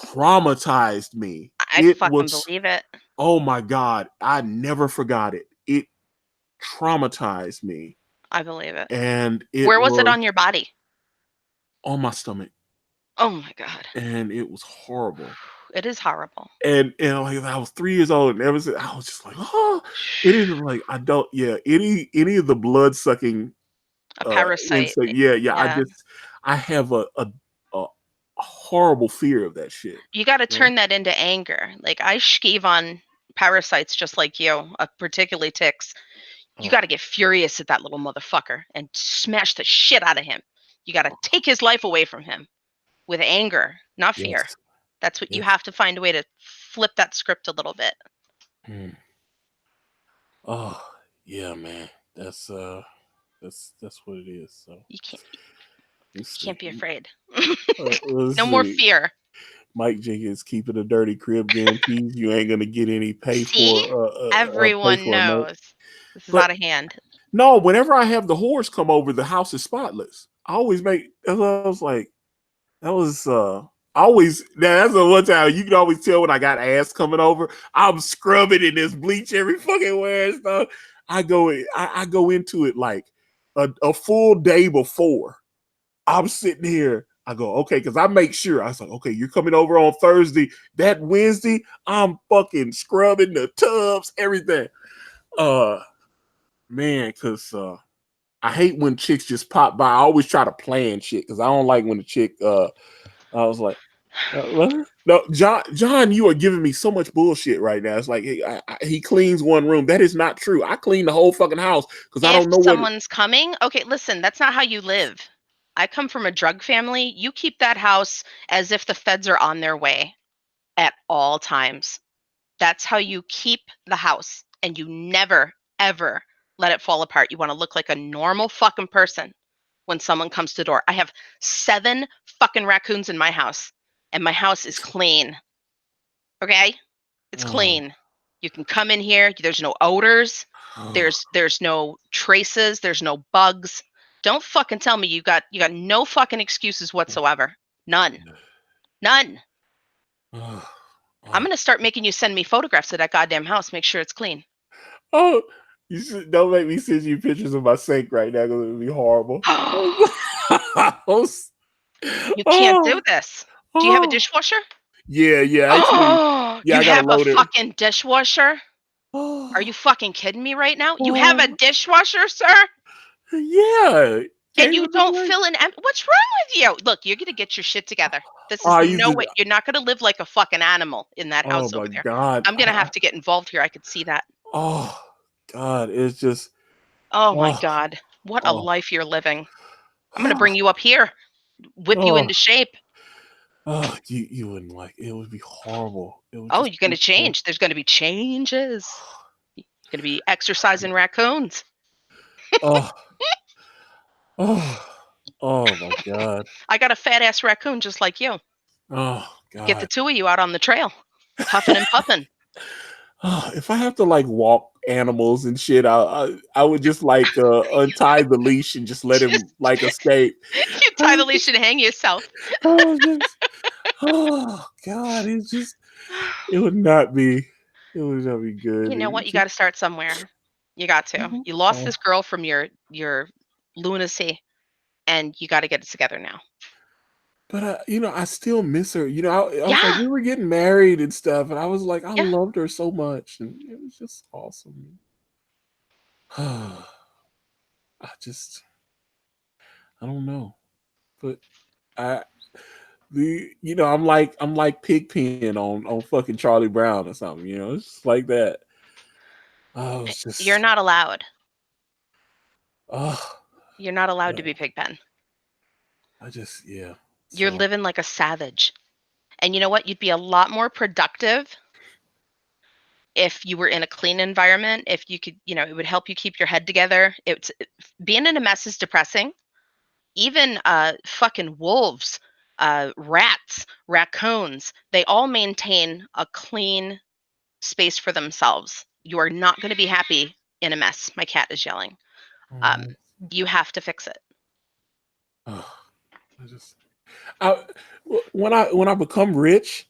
traumatized me. I It fucking was, believe it. oh my God, I never forgot it. It traumatized me, I believe it. and it Where was it was on your body? on my stomach, Oh my God. and it was horrible. It is horrible. And like I was 3 years old, and ever since I was just like, oh, it is like I don't, yeah, any of the blood sucking A parasite. insect, yeah, Yeah. I have a horrible fear of that shit. You got to Yeah. turn that into anger. Like I skeeve on parasites just like you, particularly ticks. You Oh, got to get furious at that little motherfucker and smash the shit out of him. You got to oh, take his life away from him with anger, not fear. yes, That's what you yes. have to find a way to flip that script a little bit. Mm. Oh, yeah, man. That's what it is. So You can't let's you see. can't be afraid. Let's No more see. fear. Mike Jenkins keeping a dirty crib guarantees you ain't gonna get any See? pay Everyone for a merch. knows. This is But out of hand. no, whenever I have the whores come over, the house is spotless. I always make. I was like, that was always. That's the one time you can always tell when I got ass coming over. I'm scrubbing in this bleach every fucking where and stuff. I go into it like a full day before. I'm sitting here. I go, okay, because I make sure. I was like, okay, you're coming over on Thursday. That Wednesday, I'm fucking scrubbing the tubs, everything. Uh, man, because I hate when chicks just pop by. I always try to plan shit because I don't like when the chick. I was like, what? No, John, you are giving me so much bullshit right now. It's like he cleans one room. That is not true. I clean the whole fucking house because I If don't know what. someone's coming, okay, listen, that's not how you live. I come from a drug family. You keep that house as if the feds are on their way at all times. That's how you keep the house. And you never, ever let it fall apart. You want to look like a normal fucking person when someone comes to the door. I have 7 fucking raccoons in my house, and my house is clean. Okay? It's Oh, clean. You can come in here. There's no odors. oh, There's no traces. There's no bugs. Don't fucking tell me you got no fucking excuses whatsoever. None. None. oh, I'm oh. gonna start making you send me photographs of that goddamn house. Make sure it's clean. Oh, don't make me send you pictures of my sink right now because it would be horrible. You can't do Oh, this. Do you have a oh. dishwasher? Yeah, yeah. Actually, Oh, Yeah, You I gotta have a load it. fucking dishwasher? Are you Oh, fucking kidding me right now? You have a oh, dishwasher, sir? yeah. And Can't you even do don't like. fill in what's wrong with you? Look, you're gonna get your shit together. This Oh, is I used no to. way. You're not gonna live like a fucking animal in that Oh house over my there. god. I'm gonna have to get involved here. I could see that. Oh god. It's just. Oh my Oh. God. What a Oh. life you're living. I'm gonna bring you up here, whip you Oh. into shape. Oh. You wouldn't like it. It would be horrible. It would Oh, just you're be gonna horrible. change. There's gonna be changes. You're gonna be exercising raccoons. Oh. Oh. Oh my god. I got a fat ass raccoon just like you. Oh Get the god. two of you out on the trail, huffing and puffing. Oh, if I have to like walk animals and shit, I would just like untie the leash and just let him Just like escape. you tie I the leash just, and hang yourself. oh, just, oh God, it's just it would not be it would not be good. You know what? It You just, got to start somewhere. You got to. oh, You lost oh. this girl from your lunacy, and you got to get it together now. But I still miss her. I was like, Yeah, we were getting married and stuff, and I was like, I yeah. loved her so much, and it was just awesome. I just, I don't know, but I I'm like Pigpen on fucking Charlie Brown or something, it's just like that. Oh, it's You're just not allowed. oh You're not allowed to yeah. be Pigpen. I just yeah. You're So living like a savage. And you know what? You'd be a lot more productive if you were in a clean environment. If you could, it would help you keep your head together. Being in a mess is depressing. Even fucking wolves, rats, raccoons, they all maintain a clean space for themselves. You are not going to be happy in a mess. My cat is yelling. Um, oh, you have to fix it. oh, I just I when I become rich,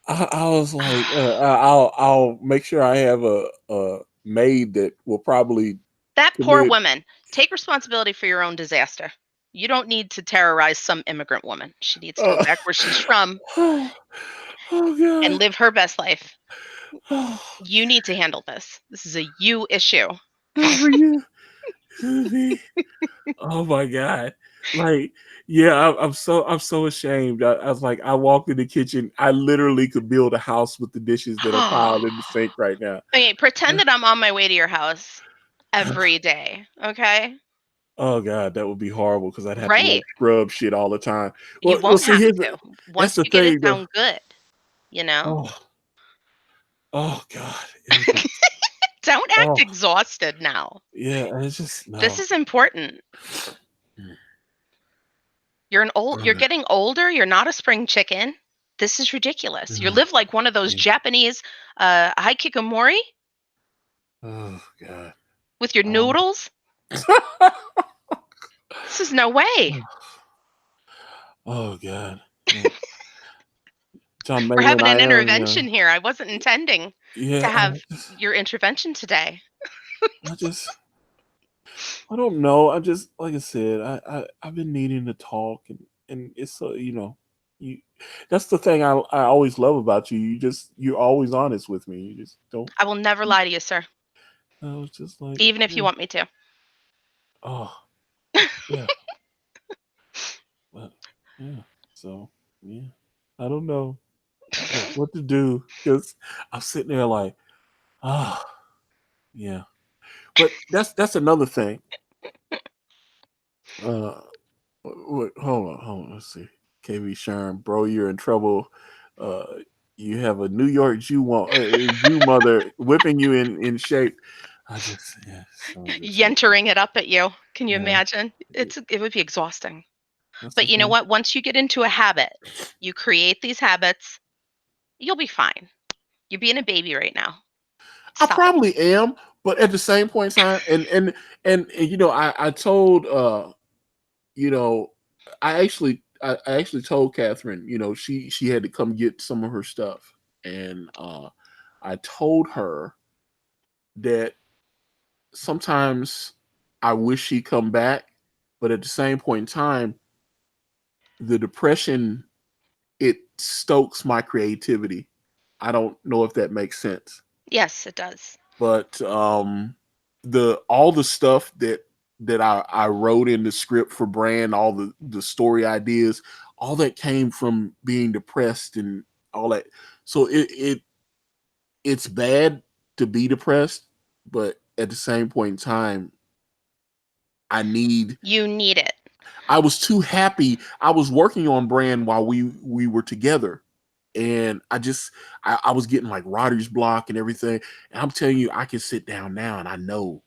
I was like I'll make sure I have a maid that will probably That poor commit. woman, take responsibility for your own disaster. You don't need to terrorize some immigrant woman. She needs to go Uh, back where she's from oh, oh and god. live her best life. Oh, You need to handle this. This is a you issue. for you. Oh my god! Like, yeah, I'm so ashamed. I was like, I walked in the kitchen. I literally could build a house with the dishes that are piled in the sink right now. Okay, pretend that I'm on my way to your house every day, okay? Oh god, that would be horrible because I'd have to like Right. scrub shit all the time. You Well, won't see, have here's to. that's Once the you get it thing though. down good, you know? Oh, oh god, it was just Don't act oh exhausted now. yeah, it's just This no. is important. You're Mm, getting older, you're not a spring chicken. This is ridiculous. You mm, live like one of those mm. Japanese hikikomori Oh god. with your Um, noodles. This is no way. oh god. Yeah. John We're Mayer and having an I intervention here. I wasn't intending to yeah, have your intervention today. I just I don't know. I just like I said, I've been needing to talk and it's so you that's the thing I always love about you. You're always honest with me. You just don't I will never lie to you, sir, I was just like, even if you yeah. want me to. Oh, yeah. But yeah. So yeah. I don't know what to do because I'm sitting there like, ah, yeah. But that's another thing. Uh wait, hold on. Let's see. KB Sherm, bro, you're in trouble. Uh, you have a New York Jew mother whipping you in shape. I just, yeah, so just, Yentering it up at you. Can you yeah, imagine? It would be exhausting. that's But the you know thing. what? Once you get into a habit, you create these habits, you'll be fine. You're being a baby right now. I Stop it. probably am, but at the same point in time, and I told you know, I actually told Catherine, she had to come get some of her stuff, and I told her that sometimes I wish she'd come back, but at the same point in time, the depression it stokes my creativity, I don't know if that makes sense. Yes, it does. But the all the stuff that I wrote in the script for Brand, all the story ideas, all that came from being depressed and all that. So it's bad to be depressed, but at the same point in time, I need. You need it. I was too happy. I was working on Brand while we were together, and I was getting like writer's block and everything. And I'm telling you, I can sit down now and I know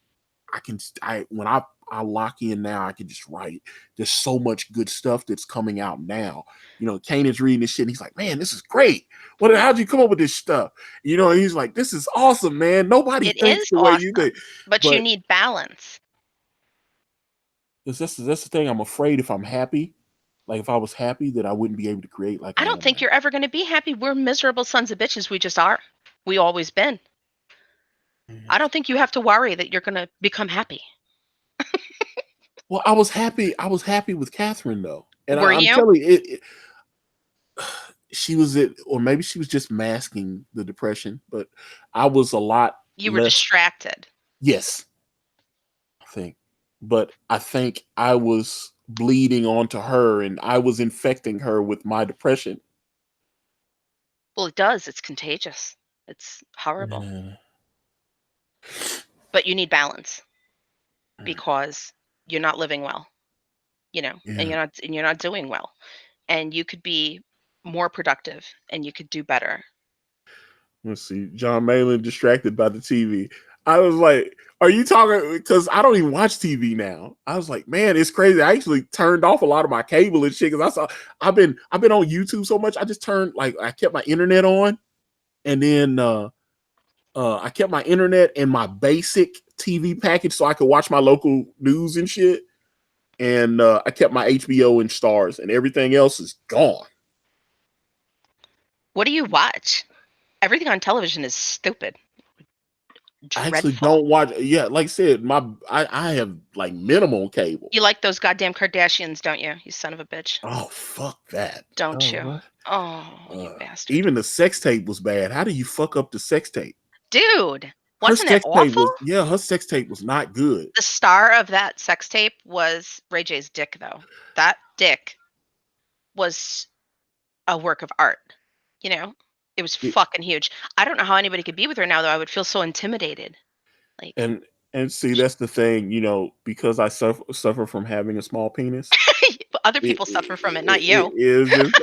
I can. I when I lock in now, I can just write. There's so much good stuff that's coming out now. Kanan's reading this shit. And he's like, "Man, this is great. How'd you come up with this stuff?" And he's like, "This is awesome, man. Nobody It thinks is the way you think." awesome, but you But need balance. that's the thing. I'm afraid if I'm happy, like if I was happy, that I wouldn't be able to create like I I don't am think now. you're ever going to be happy. We're miserable sons of bitches. We just are. We always been. I don't think you have to worry that you're going to become happy. Well, I was happy. I was happy with Catherine though, and Were I'm you? telling you, she was it, or maybe she was just masking the depression. But I was a lot You were less. distracted. Yes, I think, but I think I was bleeding onto her, and I was infecting her with my depression. Well, it does. It's contagious. It's horrible. Yeah, But you need balance because you're not living well, and yeah. you're not doing well. And you could be more productive and you could do better. Let's see. John Malin distracted by the TV. I was like, "Are you talking?" Because I don't even watch TV now. I was like, "Man, it's crazy." I actually turned off a lot of my cable and shit because I've been on YouTube so much. I just turned like I kept my internet on, and then I kept my internet and my basic TV package so I could watch my local news and shit. And I kept my HBO and Stars, and everything else is gone. What do you watch? Everything on television is stupid, I actually dreadful. don't watch. Yeah, like I said, I have like minimal cable. You like those goddamn Kardashians, don't you? You son of a bitch. Oh fuck that. Don't Oh you? what? Oh, you bastard. Even the sex tape was bad. How do you fuck up the sex tape? Dude, Her wasn't it sex tape awful? was yeah. Her sex tape was not good. The star of that sex tape was Ray J's dick, though. That dick was a work of art. You know, it was It- fucking huge. I don't know how anybody could be with her now, though. I would feel so intimidated. Like, and and see, that's the thing. Because I suffer from having a small penis. but other It people suffer from it, not it you. is just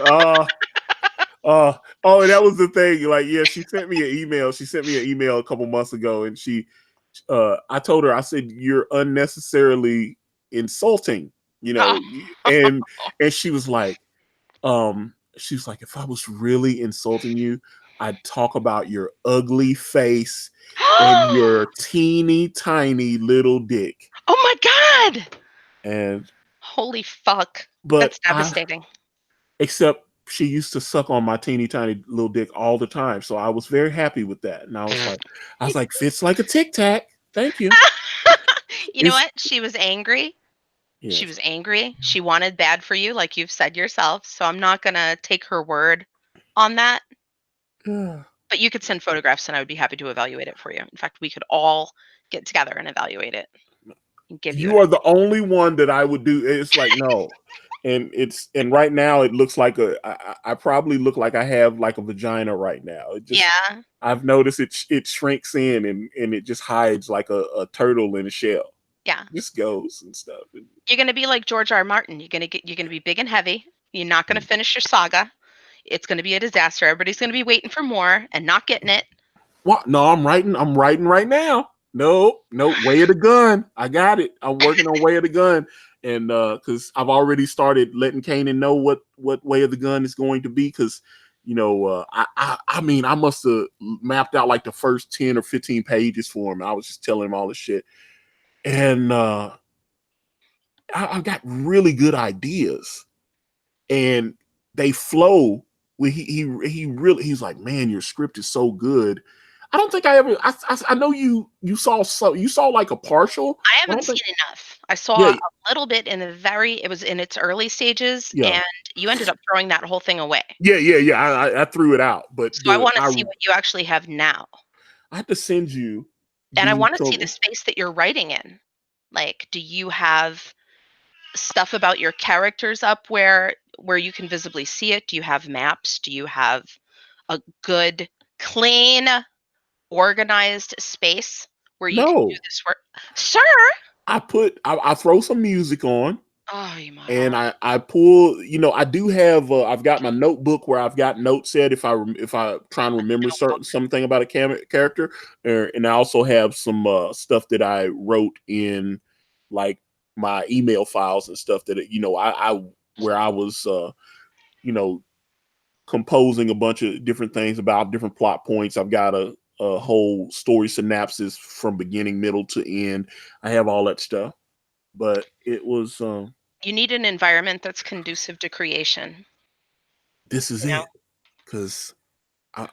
oh, and that was the thing. Like, yeah, she sent me an email. She sent me an email a couple months ago, and I told her, I said, "You're unnecessarily insulting," Oh, and she was like, if I was really insulting you, I'd talk about your ugly face and your teeny tiny little dick. oh my God. And Holy fuck. but That's I devastating. except she used to suck on my teeny tiny little dick all the time. So I was very happy with that. And I was like, fits like a tic tac. Thank you. You know It's what? She was angry. She yes. was angry. She wanted bad for you, like you've said yourself. So I'm not going to take her word on that. Yeah. But you could send photographs and I would be happy to evaluate it for you. In fact, we could all get together and evaluate it and give you You an are the opinion. only one that I would do. It's like no. And right now it looks like I probably look like I have like a vagina right now. It just Yeah. I've noticed it shrinks in and it just hides like a turtle in a shell. Yeah. Just goes and stuff. You're going to be like George R. R. Martin. You're going to be big and heavy. You're not going to finish your saga. It's going to be a disaster. Everybody's going to be waiting for more and not getting it. What? No, I'm writing. I'm writing right now. No, no, way of the gun. I got it. I'm working on way of the gun, and because I've already started letting Kanan know what way of the gun is going to be. Because I mean, I must have mapped out like the first 10 or 15 pages for him. I was just telling him all this shit, and I've got really good ideas, and they flow. He's like, man, your script is so good. I don't think I ever. I know you saw like a partial. I I haven't don't think. seen enough. I saw Yeah, a little bit in the it was in its early stages, yeah, and you ended up throwing that whole thing away. yeah. I threw it out, but So I wanna see what you actually have now, I have to send you and I the wanna see the space that you're writing in. Like, do you have stuff about your characters up where you can visibly see it? Do you have maps? Do you have a good, clean, organized space where you can do no. this work? Sir! I throw some music on, Oh, my and god. I pull. I do have. I've got my notebook where I've got notes set if I try and remember something about a character, and I also have some stuff that I wrote in like my email files and stuff that I where I was you know composing a bunch of different things about different plot points. I've got a whole story synopsis from beginning, middle to end. I have all that stuff, but it was You need an environment that's conducive to creation, this is you know? it because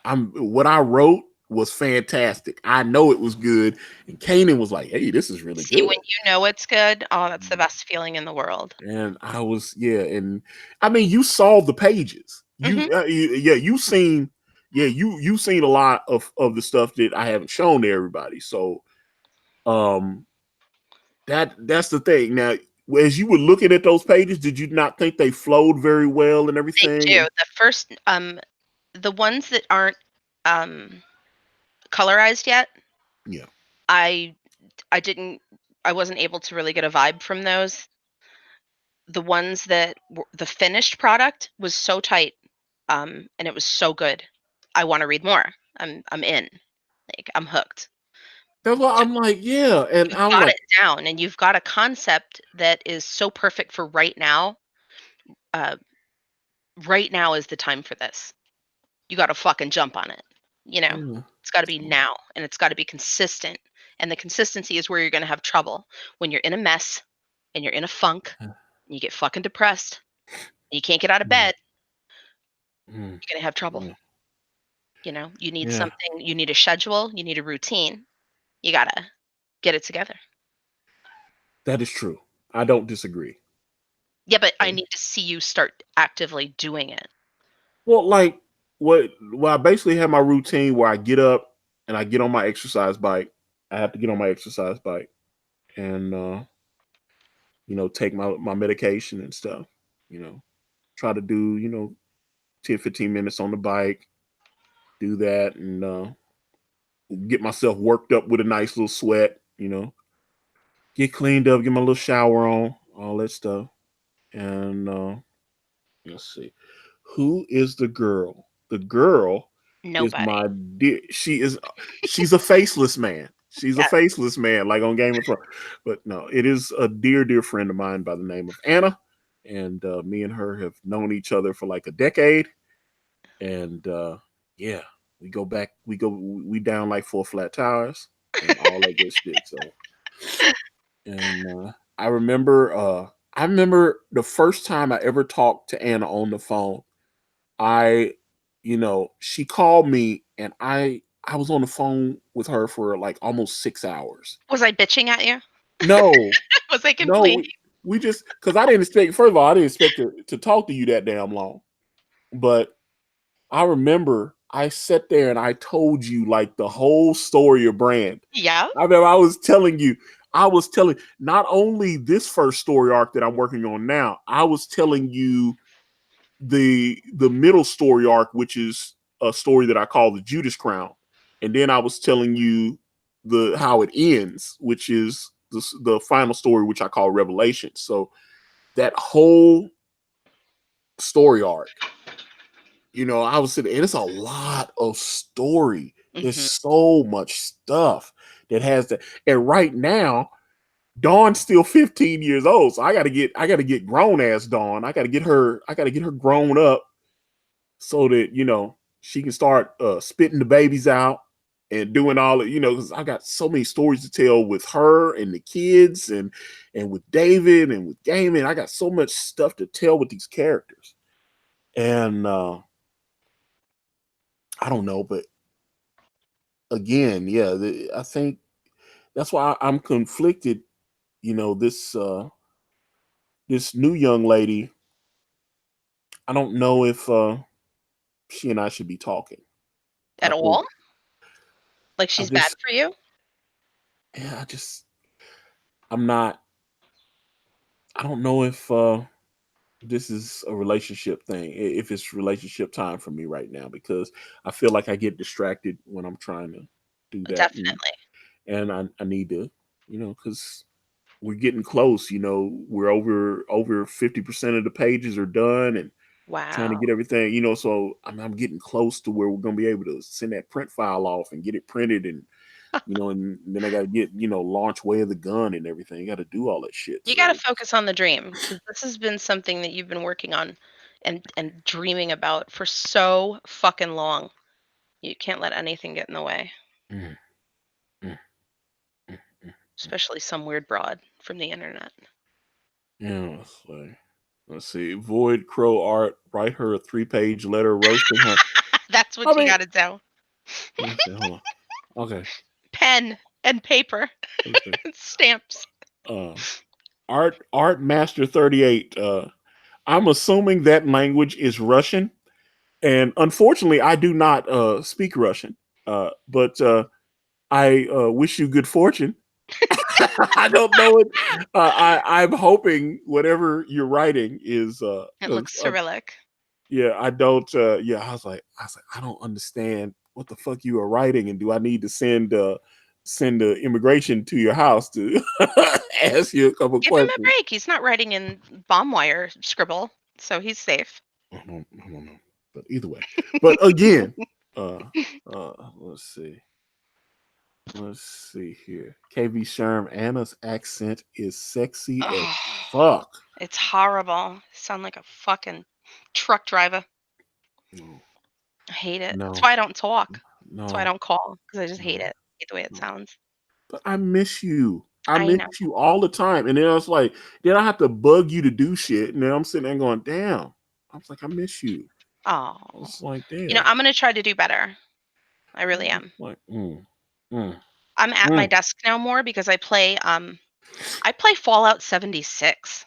I'm what I wrote was fantastic. I know it was good, and Kanan was like, "Hey, this is really See, when good." you know it's good, oh, that's the best feeling in the world. And I was, yeah, and I mean, you saw the pages. Mhm. Yeah, you seen a lot of the stuff that I haven't shown to everybody. So, um, that's the thing. Now, as you were looking at those pages, did you not think they flowed very well and They everything? do. And The ones that aren't, um, colorized yet, yeah, I I didn't I wasn't able to really get a vibe from those. The ones that were the finished product was so tight, and it was so good. I wanna read more. I'm in. Like, I'm hooked. that's why So I'm like, yeah, and you've I was got like, it down, and you've got a concept that is so perfect for right now. Uh, right now is the time for this. You gotta fucking jump on it, you know? yeah, It's gotta be now, and it's gotta be consistent, and the consistency is where you're gonna have trouble. When you're in a mess, and you're in a funk, and you get fucking depressed, and you can't get out of mm, bed, mm, you're gonna have trouble, yeah, you know? You need yeah, something, you need a schedule, you need a routine, you gotta get it together. that is true. I don't disagree. Yeah, but I need to see you start actively doing it. Well, like I basically have my routine where I get up and I get on my exercise bike. I have to get on my exercise bike and take my medication and stuff. You know, try to do 10-15 minutes on the bike, do that, and get myself worked up with a nice little sweat. Get cleaned up, get my little shower on, all that stuff, and let's see. Who is the girl? The girl is Nobody. my dear. She's a faceless man. She's a Yeah. faceless man, like on Game of Thrones. But no, it is a dear friend of mine by the name of Anna, and me and her have known each other for like a decade. And yeah, we go back. We down like four flat tires and all that good shit. So, and I remember the first time I ever talked to Anna on the phone. She called me and I was on the phone with her for like almost 6 hours. Was I bitching at you? No, Was I no, complaining? we just because I didn't expect. First of all, I didn't expect to talk to you that damn long. But I remember I sat there and I told you like the whole story of Brand. Yeah. I remember I was telling not only this first story arc that I'm working on now. I was telling you the middle story arc, which is a story that I call the Judas Crown, and then I was telling you the how it ends, which is the final story, which I call Revelation. So that whole story arc, I was sitting, and it's a lot of story. There's Mhm. so much stuff that has that, and right now. Dawn's still 15 years old, so I gotta get grown ass Dawn. I gotta get her grown up so that she can start spitting the babies out and doing all of because I got so many stories to tell with her and the kids and with David and with Gaming. I got so much stuff to tell with these characters, and I don't know, but again, yeah, I think that's why I'm conflicted. this new young lady, I don't know if she and I should be talking. At Well, all? Like I she's bad just for you? yeah, I'm not. I don't know if this is a relationship thing. If it's relationship time for me right now, because I feel like I get distracted when I'm trying to do that, Definitely. and I need to, because we're getting close. We're over 50% of the pages are done, and trying to Wow. get everything. So I'm getting close to where we're gonna be able to send that print file off and get it printed, and then I got to get launch way of the gun and everything. I got to do all that shit. You gotta So focus on the dream because this has been something that you've been working on and dreaming about for so fucking long. You can't let anything get in the way, mm, mm, mm, mm. especially some weird broad from the internet. Yeah, let's see. Void Crow Art, write her a 3-page letter roasting her. That's I what you mean, gotta do. let's see, hold on. Okay, Pen and paper let's see. and stamps. Uh, Art Master 38. I'm assuming that language is Russian, and unfortunately, I do not speak Russian. But I wish you good fortune. I don't know it. I'm hoping whatever you're writing is It looks Cyrillic. yeah. I don't. Yeah, I was like, I don't understand what the fuck you are writing, and do I need to send the immigration to your house to ask you a couple Give him a questions? break. He's not writing in bomb wire scribble, so he's safe. I don't know, but either way. But again, uh, let's see. Let's see here. KV Sherm, Anna's accent is sexy as Oh, fuck. it's horrible. Sound like a fucking truck driver. No, I hate it. That's no, why I don't talk. That's why I no, don't call because I just hate no, it. Hate the way it no. sounds. But I miss you. I I miss know. you all the time. And then I was like, then I have to bug you to do shit. And then I'm sitting there going, damn. I was like, I miss you. Oh, I was like, damn. I'm gonna try to do better. I I really was am. like, mm, I'm at my mm, desk now more because I play Fallout 76.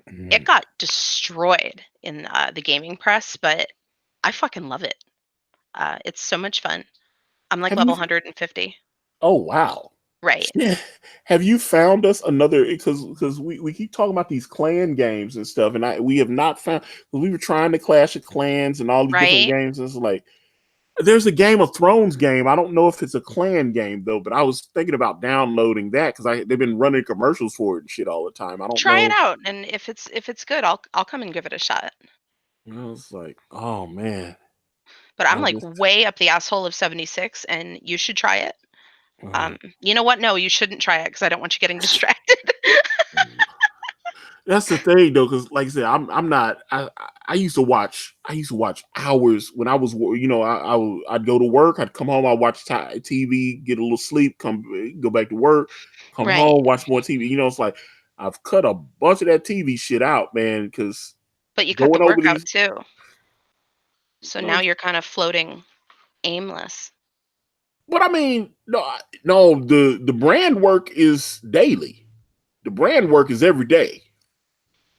It mm. got destroyed in the gaming press, but I fucking love it. It's so much fun. I'm like Have you? level 150. Oh, wow. Right. Yeah. Have you found us another? Because we keep talking about these clan games and stuff, and we have not found. We were trying to Clash of Clans and all these different Right. games. It's like there's a Game of Thrones game. I don't know if it's a clan game though, but I was thinking about downloading that because they've been running commercials for it and shit all the time. I don't Try it know. out, and if it's good, I'll come and give it a shot. I was like, oh man, But I'm I like just. way up the asshole of 76, and you should try it. Uh, You know what? No, you shouldn't try it because I don't want you getting distracted. That's the thing though, because like I said, I'm not. I used to watch. I used to watch hours when I was. I'd go to work. I'd come home. I'd watch TV, get a little sleep, go back to work, come Right. home, watch more TV. It's like I've cut a bunch of that TV shit out, man, because But you cut the going over workout these. too. So No, now you're kind of floating aimless. but I mean, no. The brand work is daily. The brand work is every day.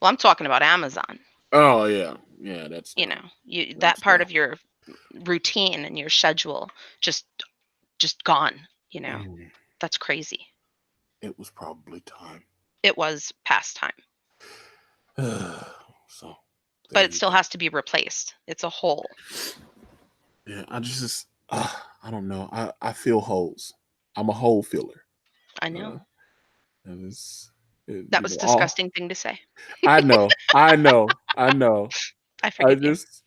Well, I'm talking about Amazon. Oh yeah, yeah. That's You no. know, you that That's part no. of your routine and your schedule just gone, you know. Mm, That's crazy. it was probably time. It was past time, So there but it you still go. has to be replaced. It's a hole. Yeah, I don't know. I feel holes. I'm a hole filler. I know. Uh, and it's it, That was a all disgusting thing to say. I know. I I forgive you. just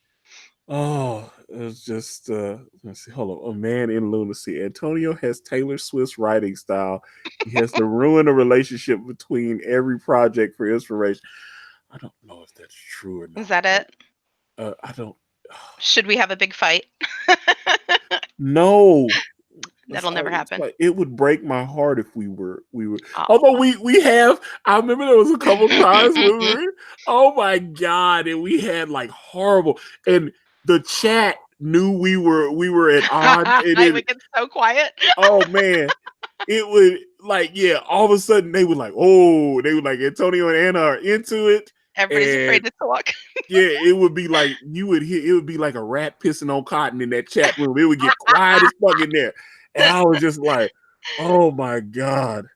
it's just let's see. Hold on. A man in lunacy. Antonio has Taylor Swift's writing style. He has to ruin a relationship between every project for inspiration. I don't know if that's true or Is not, that but it? I don't. Should we have a big fight? No, That'll never it's happen. like it would break my heart if we were. Although Oh. we have, I remember there was a couple times when oh my god, and we had like horrible, and the chat knew we were at odds, and I then would get so quiet. oh man, it would. like, yeah, all of a sudden they were like, oh, they were like, Antonio and Anna are into it. Everybody's And afraid to talk. yeah, it would be like you would hear it would be like a rat pissing on cotton in that chat room. It would get quiet as fuck in there. And I was just like, oh my God.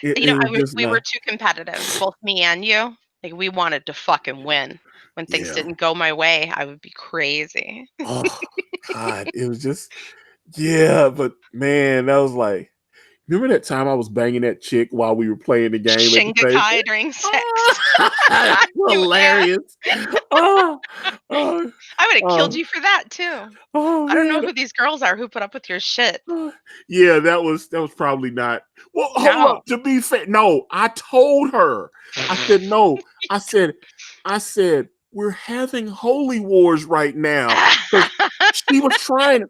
It was just We were not, too competitive, both me and you. Like, we wanted to fucking win. When things yeah. didn't go my way, I would be crazy. Oh God. It was just, yeah, but man, that was like, remember that time I was banging that chick while we were playing the game at the same Shingakai time? during sex. Oh, You ass. hilarious. Oh, oh, I would have killed oh, you for that too. oh I don't know man. who these girls are who put up with your shit. Yeah, that was probably not. Well, hold No. up. To be fair, no, I told her. I said no. I said we're having holy wars right now because she was trying.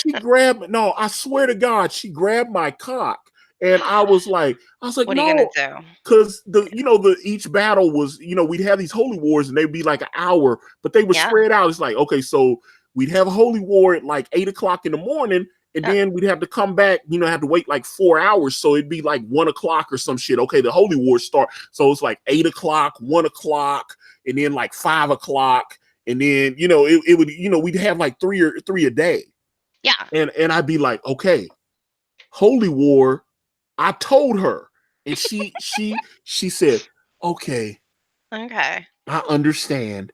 She grabbed. No, I swear to God, she grabbed my cock, and I was like, What are you gonna no, do? because the each battle was, we'd have these holy wars and they'd be like an hour, but they would Yeah. spread out. It's like, okay, so we'd have a holy war at like 8 o'clock in the morning, and Yeah. then we'd have to come back, have to wait like 4 hours. So it'd be like 1 o'clock or some shit. Okay, the holy wars start. So it's like 8 o'clock, 1 o'clock, and then like 5 o'clock. And then, it would, we'd have like three a day. Yeah. And I'd be like, okay, holy war. I told her. And she said, okay, Okay. I understand.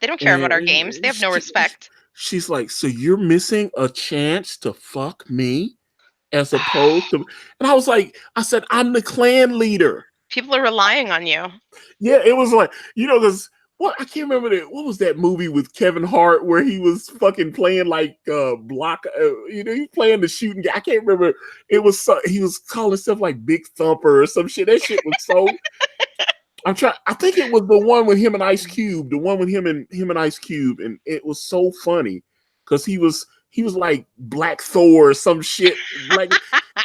They don't care about our games. They And have no respect. she's like, so you're missing a chance to fuck me as opposed to, and I said, I'm the clan leader. People are relying on you. Yeah, it was like, because what I can't remember what was that movie with Kevin Hart where he was fucking playing like block, he playing the shooting game. I can't remember. It was he was calling stuff like Big Thumper or some shit. That shit was so. I think it was the one with him and Ice Cube. The one with him and Ice Cube, and it was so funny because he was like Black Thor or some shit. Like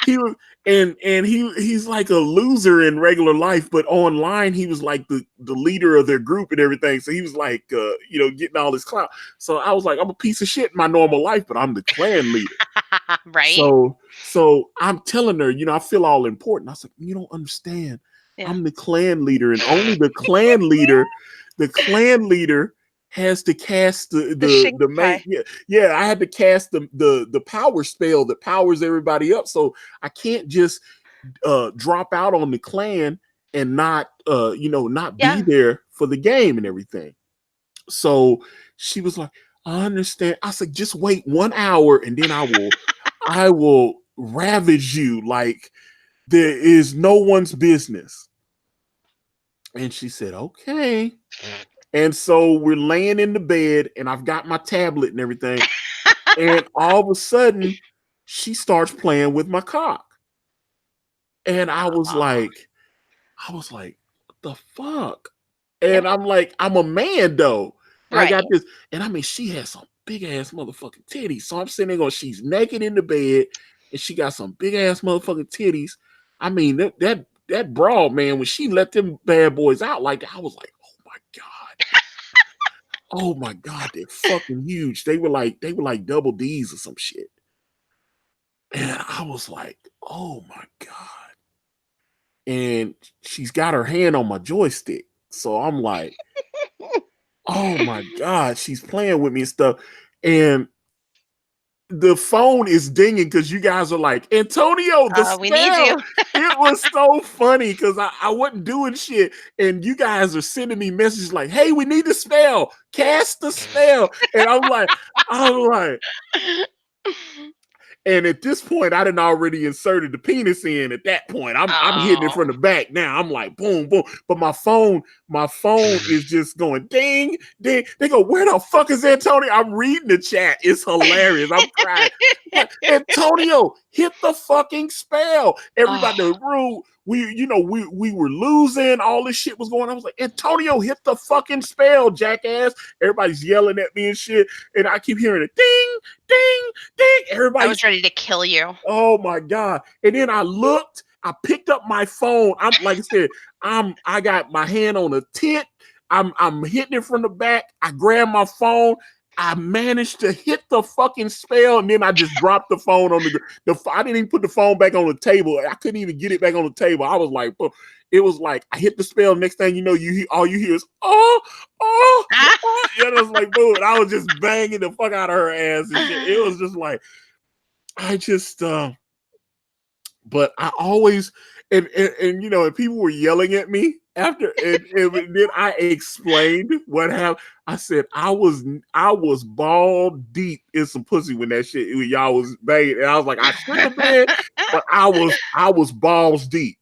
he was, and he's like a loser in regular life, but online he was like the leader of their group and everything. So he was like getting all this clout. So I was like, I'm a piece of shit in my normal life, but I'm the clan leader. Right? So I'm telling her, I feel all important. I was like, you don't understand. Yeah. I'm the clan leader, and only the clan leader has to cast the main. Shinkai. Yeah. I had to cast the power spell that powers everybody up. So I can't just drop out on the clan and not not be Yeah. there for the game and everything. So she was like, I understand. I said, just wait 1 hour and then I will ravage you like there is no one's business. And she said, okay. And so we're laying in the bed and I've got my tablet and everything. And all of a sudden she starts playing with my cock. And I was like, what the fuck? And Yeah. I'm like, I'm a man though. And I Right. got this. And I mean, she has some big ass motherfucking titties. So I'm sitting there going, she's naked in the bed and she got some big ass motherfucking titties. I mean, that broad, man, when she let them bad boys out like that, I was like, oh my God. Oh my God, they're fucking huge. They were like double D's or some shit. And I was like, oh my God. And she's got her hand on my joystick. So I'm like, oh my God, she's playing with me and stuff. And the phone is dinging because you guys are like, Antonio, the We need you. spell. It was so funny because I wasn't doing shit. And you guys are sending me messages like, hey, we need the spell. Cast the spell. And I'm like, and at this point, I done already inserted the penis in. At that point, I'm hitting it from the back now. I'm like, boom, boom. But my phone is just going ding, ding. They go, where the fuck is Antonio? I'm reading the chat. It's hilarious. I'm crying. Antonio, hit the fucking spell. Everybody in the room, we were losing. All this shit was going on. I was like, Antonio, hit the fucking spell, jackass. Everybody's yelling at me and shit. And I keep hearing it ding, ding, ding. Everybody, I was ready to kill you. oh my God. And then I looked, I picked up my phone. I'm like I said, I got my hand on a tent. I'm hitting it from the back. I grabbed my phone. I managed to hit the fucking spell, and then I just dropped the phone on I didn't even put the phone back on the table. I couldn't even get it back on the table. I was like, it was like I hit the spell. Next thing you know, all you hear is oh, oh, oh. Yeah, it was like boom. And I was just banging the fuck out of her ass and shit. It was just like I just. But I always and and people were yelling at me after, and then I explained what happened. I said I was ball deep in some pussy when that shit when y'all was banging, and I was like I shouldn't have been, but I was balls deep,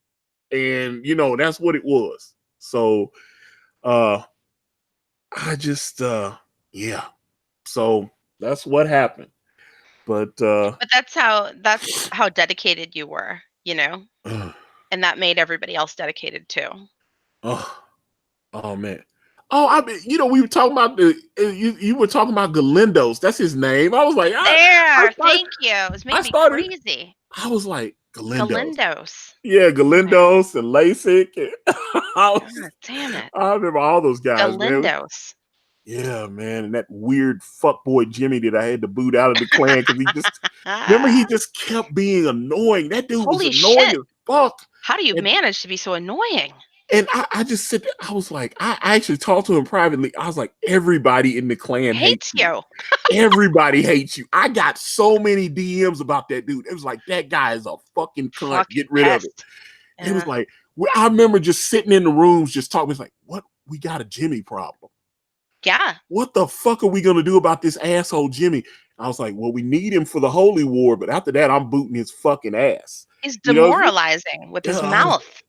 and that's what it was. So I just yeah, so that's what happened. But But that's how dedicated you were, and that made everybody else dedicated too. oh, oh man. Oh, I mean, we were talking about you were talking about Galindo's. That's his name. I was like, There, thank you. It's I making me started. crazy. I was like Galindo's. Galindos. Yeah, Yeah. Galindo's and LASIK. And God damn it. I remember all those guys, man. Galindos. Yeah, man, and that weird fuckboy Jimmy that I had to boot out of the clan because remember he Ah, just kept being annoying. That dude was holy annoying shit. as fuck. How do you And manage to be so annoying? And I just sit there, I was like, I actually talked to him privately. I was like, everybody in the clan hates Hates you. you. Everybody hates you. I got so many DMs about that dude. It was like, that guy is a fucking cunt. Get Fucking rid of it. pest. It was Yeah. like, I remember just sitting in the rooms just talking. It's like, what? We got a Jimmy problem. Yeah. What the fuck are we going to do about this asshole Jimmy? I was like, well, we need him for the Holy War. But after that, I'm booting his fucking ass. He's You know, demoralizing with his yeah, mouth.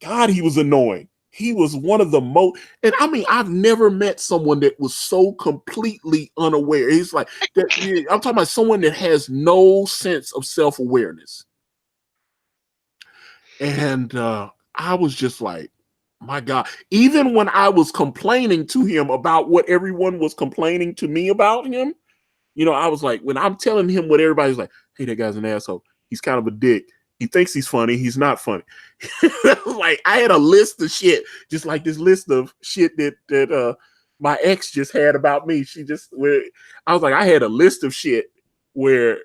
God, he was annoying. He was one of the most, and I mean, I've never met someone that was so completely unaware. He's like that. I'm talking about someone that has no sense of self-awareness. And I was just like, my God. Even when I was complaining to him about what everyone was complaining to me about him, I was like, when I'm telling him what everybody's like, hey, that guy's an asshole. He's kind of a dick. He thinks he's funny. He's not funny. Like I had a list of shit, just like this list of shit that my ex just had about me. I was like, I had a list of shit where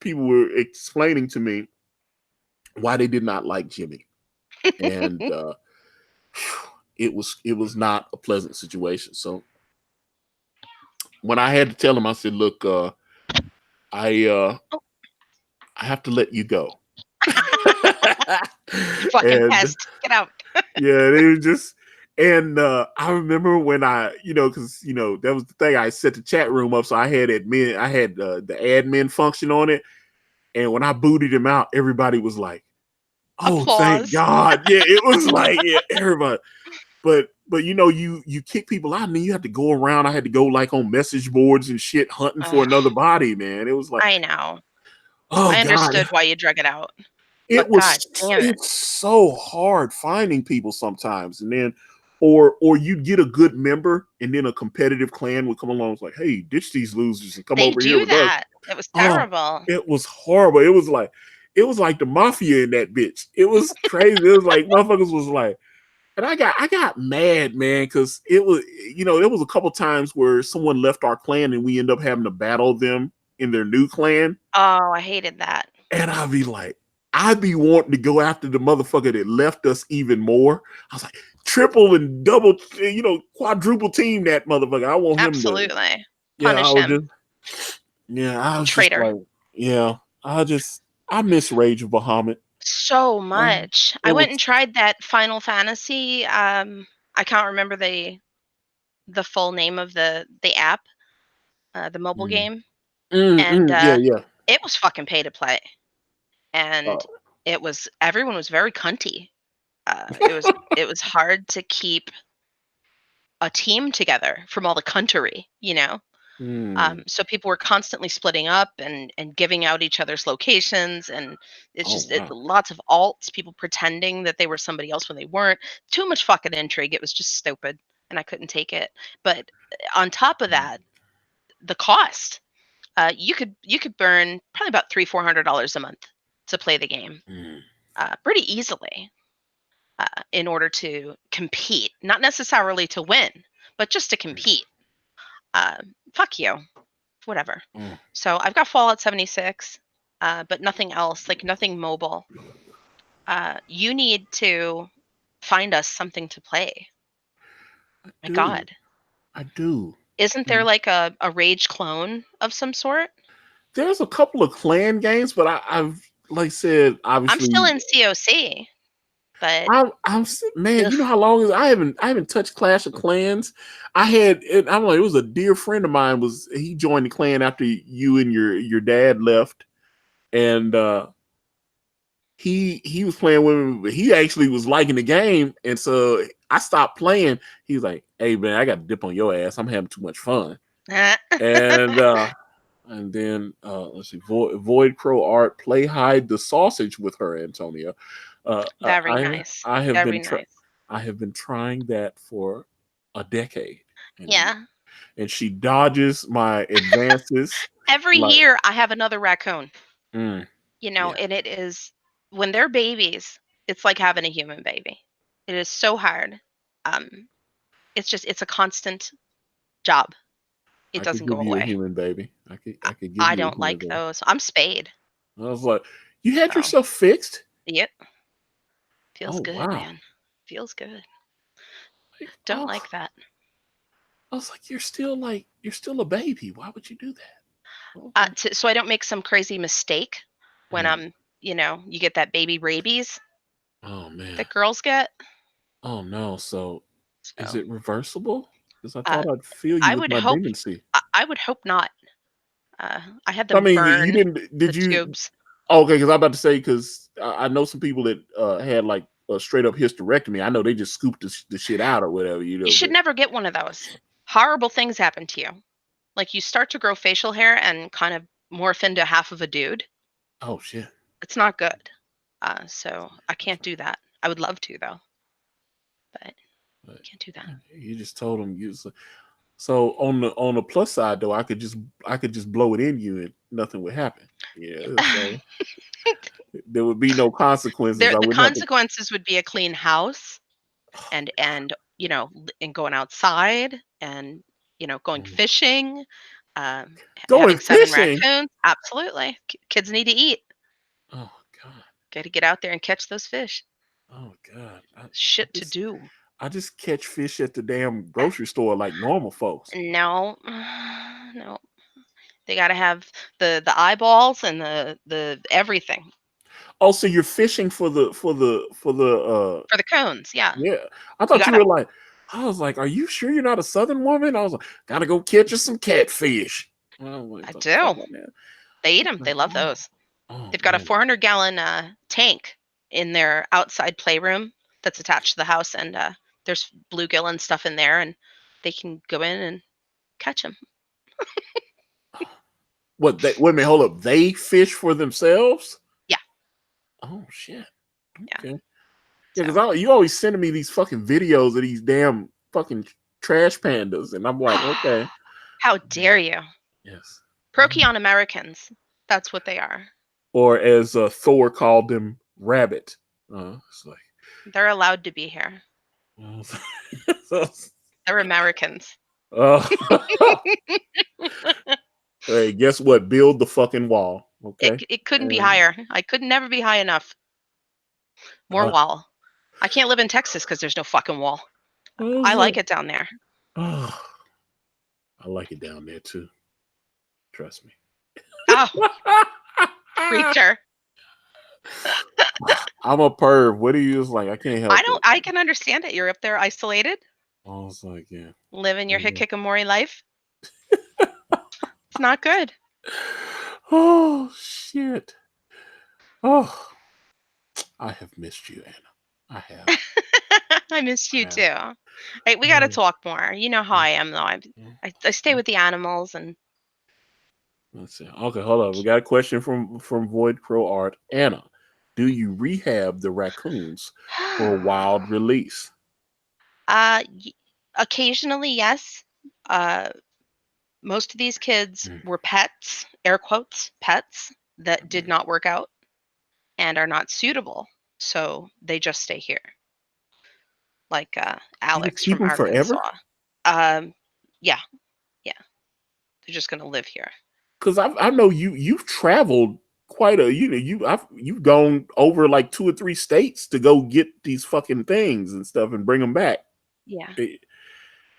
people were explaining to me why they did not like Jimmy, and it was not a pleasant situation. So when I had to tell him, I said, look, I I have to let you go. You fucking And pest. Get out. yeah, they were just, and I remember when because that was the thing. I set the chat room up, so I had the admin function on it, and when I booted him out, everybody was like, "Oh, thank Applause. God!" Yeah, it was like everybody. But you kick people out, and then you have to go around. I had to go like on message boards and shit, hunting for Ugh, another body. Man, it was like, I know. oh I God, understood why you drug it out. it But was god damn it. it's so hard finding people sometimes, and then or you'd get a good member and then a competitive clan would come along. It's like, hey, ditch these losers and come They over here do with us. that. It was Oh, terrible. it was horrible. It was like the mafia in that bitch. It was crazy. It was like motherfuckers was like, and I got mad, man, because there was a couple times where someone left our clan and we end up having to battle them in their new clan. Oh, I hated that. And I'd be wanting to go after the motherfucker that left us even more. I was like, triple and double, quadruple team that motherfucker. I want him to, Absolutely. yeah, Punish him. I was just Traitor. like, yeah, I miss Rage of Bahamut. So Um, much. I it went was, and tried that Final Fantasy. I can't remember the full name of the app, the mobile mm, game, and yeah, yeah. it was fucking pay to play, and Oh. everyone was very cunty. It was hard to keep a team together from all the cuntery. Mm, So people were constantly splitting up and giving out each other's locations, and it's oh just wow. lots of alts, people pretending that they were somebody else when they weren't. Too much fucking intrigue. It was just stupid, and I couldn't take it. But on top of Mm, that, the cost. You could burn probably about $300-400 a month to play the game, mm, pretty easily, in order to compete, not necessarily to win, but just to compete. fuck you, whatever. Mm. So I've got Fallout 76, but nothing else, like nothing mobile. You need to find us something to play. I My do. God. I do. Isn't there And like a Rage clone of some sort? there's a couple of clan games, but I've like I said, I'm still obviously in COC, but man. ugh, You know how long is I haven't touched Clash of Clans. I'm like, it was a dear friend of mine. He joined the clan after you and your dad left, and he was playing with me, but he actually was liking the game, and so I stopped playing. He was like, "Hey man, I got to dip on your ass. I'm having too much fun." And then let's see, Void Crow Art, play hide the sausage with her, Antonia. very nice, I have very been nice. I have been trying that for a decade, and Yeah. she dodges my advances Every like, year I have another raccoon, mm, yeah. and it is when they're babies, it's like having a human baby. It is so hard. Um, it's a constant job. It I could doesn't go give you a away. human baby. I, I could give I you a don't human like baby. those. I'm spayed. I was like, you had So, yourself fixed? yep, feels Oh good, wow! man. Feels good. Like, Don't like that. I was like, you're still a baby. Why would you do that? Okay. So I don't make some crazy mistake when Mm. you get that baby rabies Oh man. that girls get. Oh no. So is So it reversible? Because I uh, thought I'd feel you I with would my hope demency. I would hope not. I had I them mean, you burn didn't? the Did you? tubes. Oh, okay, because I'm about to say, because I know some people that had like a straight up hysterectomy. I know they just scooped the shit out or whatever, You should But never get one of those. Horrible things happen to you. Like you start to grow facial hair and kind of morph into half of a dude. oh shit. It's not good. So I can't do that. I would love to though, but But can't do that. you just told them you. So on the plus side though, I could just blow it in you and nothing would happen. Yeah, so there would be no consequences. I The wouldn't have to consequences would be a clean house and and going outside and going fishing, going having 7 fishing. raccoons. Absolutely. Kids need to eat. Oh god. Got to get out there and catch those fish. Oh god. Shit to do. I just catch fish at the damn grocery store like normal folks. No, no. They got to have the eyeballs and the everything Oh, so you're fishing for the for the cones. Yeah, yeah. I you thought you gotta. were like, I was like, are you sure you're not a southern woman? I was like, gotta go catch us some catfish. I was like, I the fuck do. on that? They eat I was them. like, They love oh, those. oh They've got a man. 400-gallon tank in their outside playroom that's attached to the house, and there's bluegill and stuff in there, and they can go in and catch them. What they wait a minute, hold up. They fish for themselves? Yeah, Oh shit. yeah. Okay. Yeah, So, because you always sending me these fucking videos of these damn fucking trash pandas, and I'm like, okay, how dare you? yes. Procyon Americans. That's what they are. Or as Thor called them, rabbit. It's like, They're allowed to be here. so, They're Americans. uh, hey, guess what? Build the fucking wall, okay? It couldn't be And higher. I could never be high enough. More uh, wall. I can't live in Texas because there's no fucking wall. I was I like, like it down there. oh, I like it down there too. Trust me. Oh, preacher. I'm a perv. What do you just like? I can't I help don't. it. I can understand it. You're up there isolated, I was like, yeah. living your Yeah. hikikomori life. It's not good. Oh shit. Oh, I have missed you, Anna. I have. I miss I you have. too. Hey, we got to talk more. You know how I am, though. I stay with the animals and. Let's see. Okay, hold on. We got a question from Void Crow Art. Anna, do you rehab the raccoons for wild release? Y- Occasionally, yes. Uh, Most of these kids Mm. were pets, air quotes, pets that did not work out and are not suitable. So they just stay here, like You would Alex keep from them forever? Arkansas. Um, yeah, yeah. They're just going to live here. Because I know you've traveled quite a you've gone over like 2 or 3 states to go get these fucking things and stuff and bring them back. Yeah.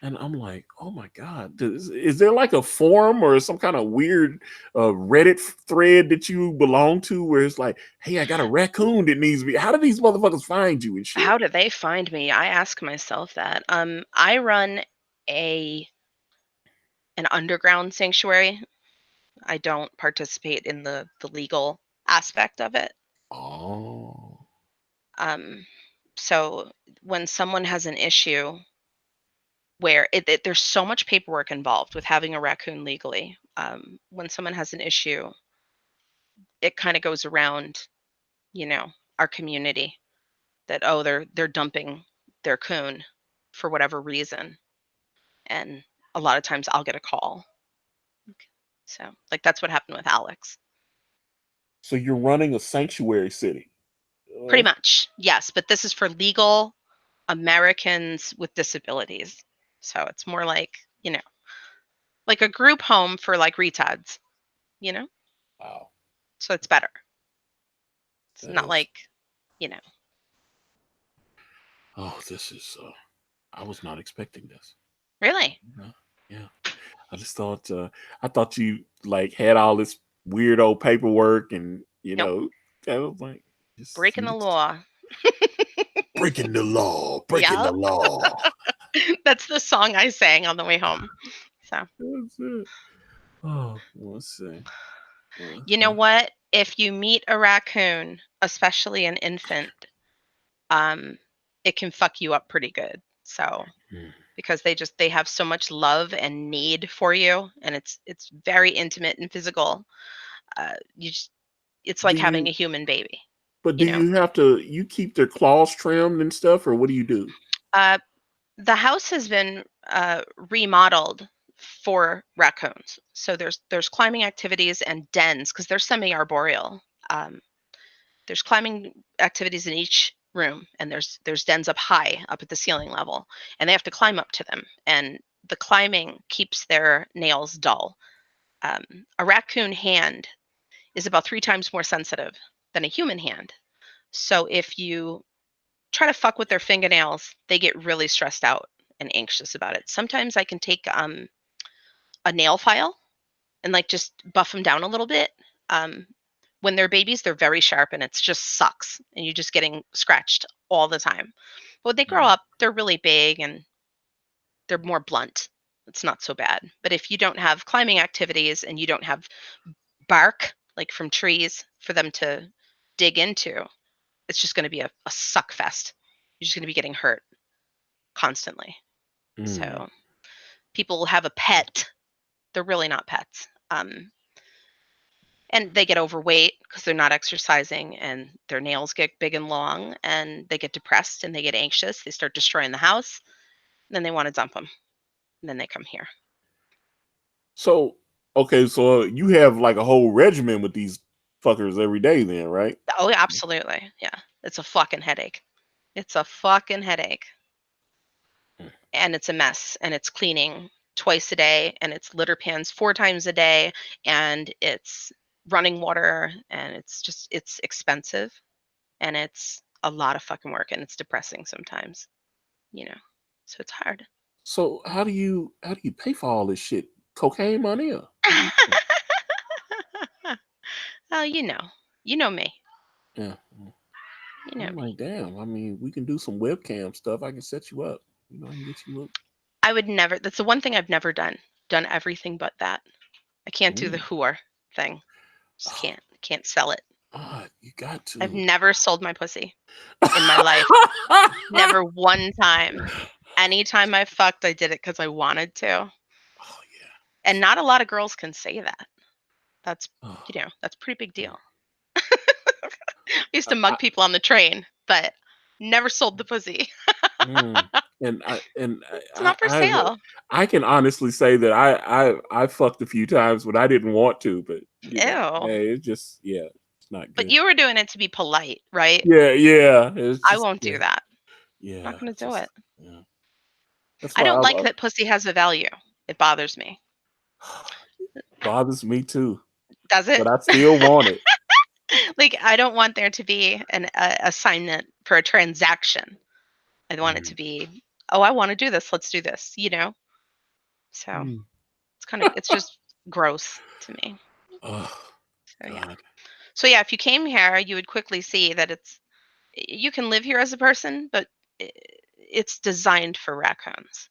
And I'm like, oh my god, is there like a forum or some kind of weird Reddit thread that you belong to where it's like, hey, I got a raccoon that needs me? How do these motherfuckers find you and shit? How do they find me? I ask myself that. I run a an underground sanctuary. I don't participate in the legal aspect of it. Oh, Um, so when someone has an issue where there's so much paperwork involved with having a raccoon legally, when someone has an issue, it kind of goes around, you know, our community that oh they're dumping their coon for whatever reason, and a lot of times I'll get a call. So like that's what happened with Alex. so you're running a sanctuary city? Pretty Uh, much, yes, but this is for legal Americans with disabilities. So it's more like, like a group home for like retards, you know? wow, So it's better. It's that not is. like, you know, Oh, this is. I was not expecting this. really. Yeah, yeah. I just thought. I thought you like had all this weird old paperwork, and Nope. I was like, just Breaking you the just law. breaking the law, breaking Yeah. the law. That's the song I sang on the way home. So, That's it. Oh, let's see. you know Well, what? If you meet a raccoon, especially an infant, um, it can fuck you up pretty good. So, hmm. because they have so much love and need for you, and it's very intimate and physical. You just it's Do like having you? a human baby, But do you know. you have to? You keep their claws trimmed and stuff, or what do you do? Uh, the house has been remodeled for raccoons, so there's climbing activities and dens because they're semi-arboreal. Um, there's climbing activities in each room, and there's dens up high up at the ceiling level, and they have to climb up to them, and the climbing keeps their nails dull. um, a raccoon hand is about 3 times more sensitive than a human hand. So if you try to fuck with their fingernails, they get really stressed out and anxious about it. Sometimes I can take a nail file and like just buff them down a little bit. Um, when they're babies, they're very sharp and it just sucks, and you're just getting scratched all the time. But when they grow up, they're really big and they're more blunt. It's not so bad. But if you don't have climbing activities and you don't have bark like from trees for them to dig into, it's just going to be a suck fest. You're just going to be getting hurt constantly. Mm. So people have a pet, they're really not pets. And they get overweight because they're not exercising, and their nails get big and long, and they get depressed and they get anxious. They start destroying the house, and then they want to dump them, and then they come here. So okay, so you have like a whole regimen with these fuckers every day, then, right? Oh, yeah, absolutely. Yeah. It's a fucking headache. It's a fucking headache. And it's a mess, and it's cleaning twice a day, and it's litter pans 4 times a day, and it's running water, and it's expensive, and it's a lot of fucking work, and it's depressing sometimes, you know. So it's hard. So how do you pay for all this shit? Cocaine money? Or what do you do? Oh, you know me. Yeah. You know I'm me. like, damn. I mean, we can do some webcam stuff. I can set you up. I can get you up. I would never. That's the one thing I've never done. Done everything but that. I can't do the Mm. whore thing. Just Oh, can't sell it. God, you got I've to. never sold my pussy in my life. Never one time. Anytime I fucked, I did it because I wanted to. Oh yeah. And not a lot of girls can say that. That's, Oh, that's a pretty big yeah. deal. I used to mug people on the train, but never sold the pussy. Mm. And It's not for sale. I can honestly say that I fucked a few times when I didn't want to, but Ew. hey, it's just it's not But good. you were doing it to be polite, right? Yeah, it's I just won't do that. Not yeah, gonna do just it. yeah. That's I why don't like that pussy has a value. It bothers me. Bothers me too, Does but it? I still want it. Like, I don't want there to be an assignment for a transaction. I want it to Mm. be, oh, I want to do this. Let's do this. So Mm. it's just gross to me. Oh So yeah. God. So yeah, if you came here, you would quickly see that you can live here as a person, but it's designed for raccoons.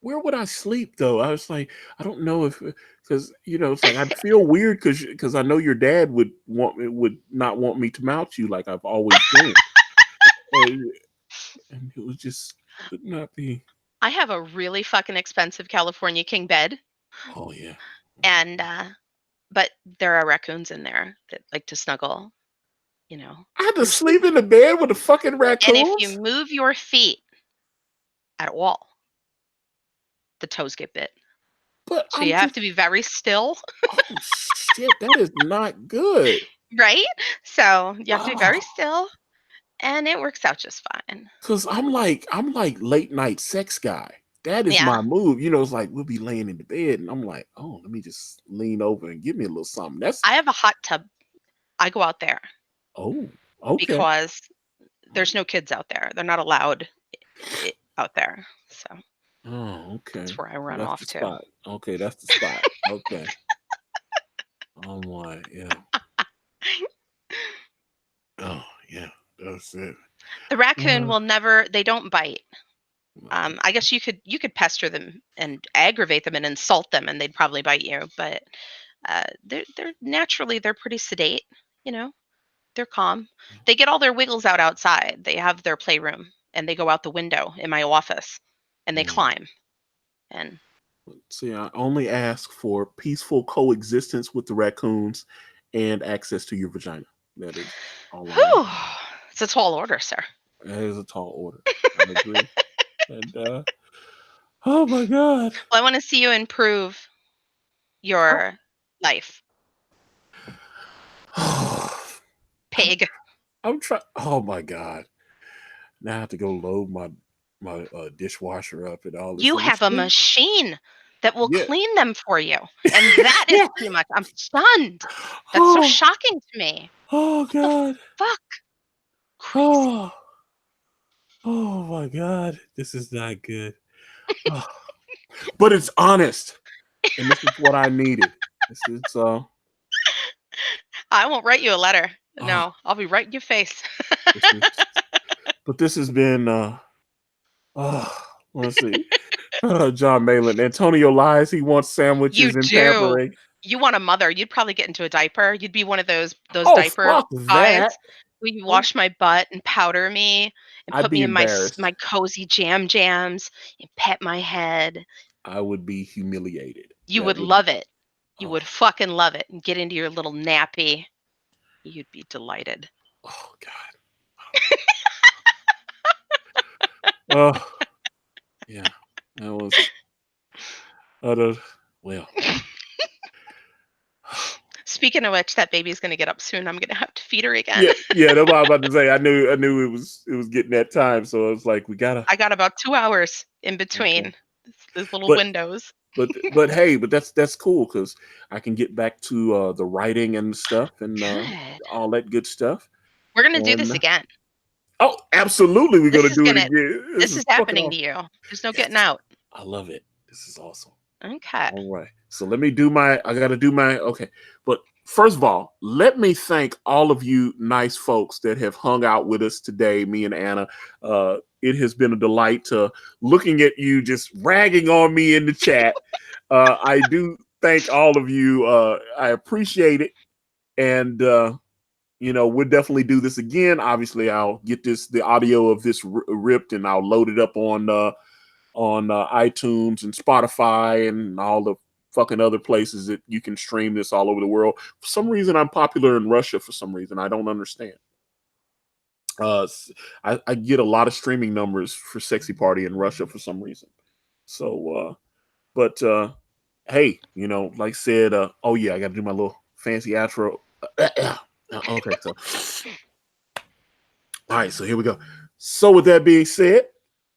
Where would I sleep though? I was like, I don't know if because it's like I'd feel weird because I know your dad would not want me to mount you like I've always done, and, and it was just would not be. I have a really fucking expensive California king bed, Oh yeah. and but there are raccoons in there that like to snuggle. You know, I had to there's sleep in the bed with the fucking and if you raccoons. move your feet at all, the toes get bit. But So I'm you have just, to be very still, oh shit, that is not good. right? So you have to be very Oh, still, and it works out just fine. cause I'm like late night sex guy. That is my Yeah, move. It's like we'll be laying in the bed, and I'm like, oh, let me just lean over and give me a little something. That's I have a hot tub. I go out there oh, okay. because there's no kids out there. They're not allowed out there. So Oh, that's okay. where I So run that's the off to. spot. Okay, that's the spot. Okay. I'm like, yeah. Oh, yeah. That's it. The raccoon Uh, will never. They don't bite. I guess you could pester them and aggravate them and insult them, and they'd probably bite you. But they're naturally they're pretty sedate. You know, they're calm. They get all their wiggles out outside. They have their playroom, and they go out the window in my office, and they mm. climb. And See, I only ask for peaceful coexistence with the raccoons and access to your vagina. That is all I want. whew, it's a tall order, sir. That is a tall order. I agree. And oh my god. Well, I want to see you improve your life, I'm pig. I'm trying. Oh my god. Now I have to go load my dishwasher up and all this You other have a shit. machine that will Yeah. clean them for you, and that is too much. I'm stunned. That's so Oh, shocking to me. oh What the god. fuck? Crazy. Oh, oh my god. This is not good. Oh. But it's honest, and this is what I needed. This is I won't write you a letter. oh, No, I'll be right in your face. this is but this has been oh, let's see. John Malin. Antonio lies. He wants You sandwiches and do. pampering. You want a mother. You'd probably get into a diaper. You'd be one of those Oh, diaper fuck guys that. where you Oh, wash my butt and powder me and I'd put be me in embarrassed. my cozy jams and pet my head. I would be humiliated. You That would would, love it. You oh, would fucking love it and get into your little nappy. You'd be delighted. oh God. Oh, yeah. That was utter. Well, Speaking of which, that baby's gonna get up soon. I'm gonna have to feed her again. yeah, yeah. That's what I was about to say. I knew it was getting that time. So I was like, we gotta. I got about 2 hours in Okay. between these little But windows. but hey, but that's cool because I can get back to the writing and stuff and Good. all that good stuff. We're gonna do And this again. oh, absolutely, we're This gonna is do it gonna again. This this is is fucking happening to awesome. you. There's no Yes, getting out. I love it. This is awesome. Okay. All right. So let me do my. I got to do my. Okay. But first of all, let me thank all of you nice folks that have hung out with us today, me and Anna. It has been a delight to looking at you just ragging on me in the chat. I do thank all of you. I appreciate it. And, we'll definitely do this again. Obviously, I'll get the audio of this ripped and I'll load it up on iTunes and Spotify and all the fucking other places that you can stream this all over the world. For some reason, I'm popular in Russia. For some reason, I don't understand. I get a lot of streaming numbers for Sexy Party in Russia for some reason. So, but hey, like I said, oh yeah, I got to do my little fancy outro. Okay, so all right, so here we go. So with that being said,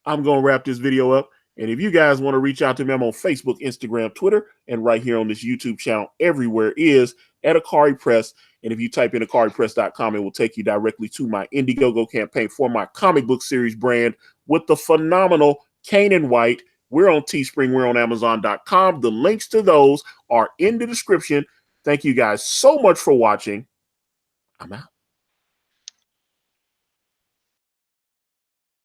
I'm gonna wrap this video up. And if you guys want to reach out to me, I'm on Facebook, Instagram, Twitter, and right here on this YouTube channel. Everywhere is at Ikari Press. And if you type in IkariPress.com, it will take you directly to my Indiegogo campaign for my comic book series brand with the phenomenal Kane White. We're on Teespring. We're on Amazon.com. The links to those are in the description. Thank you guys so much for watching. I'm out.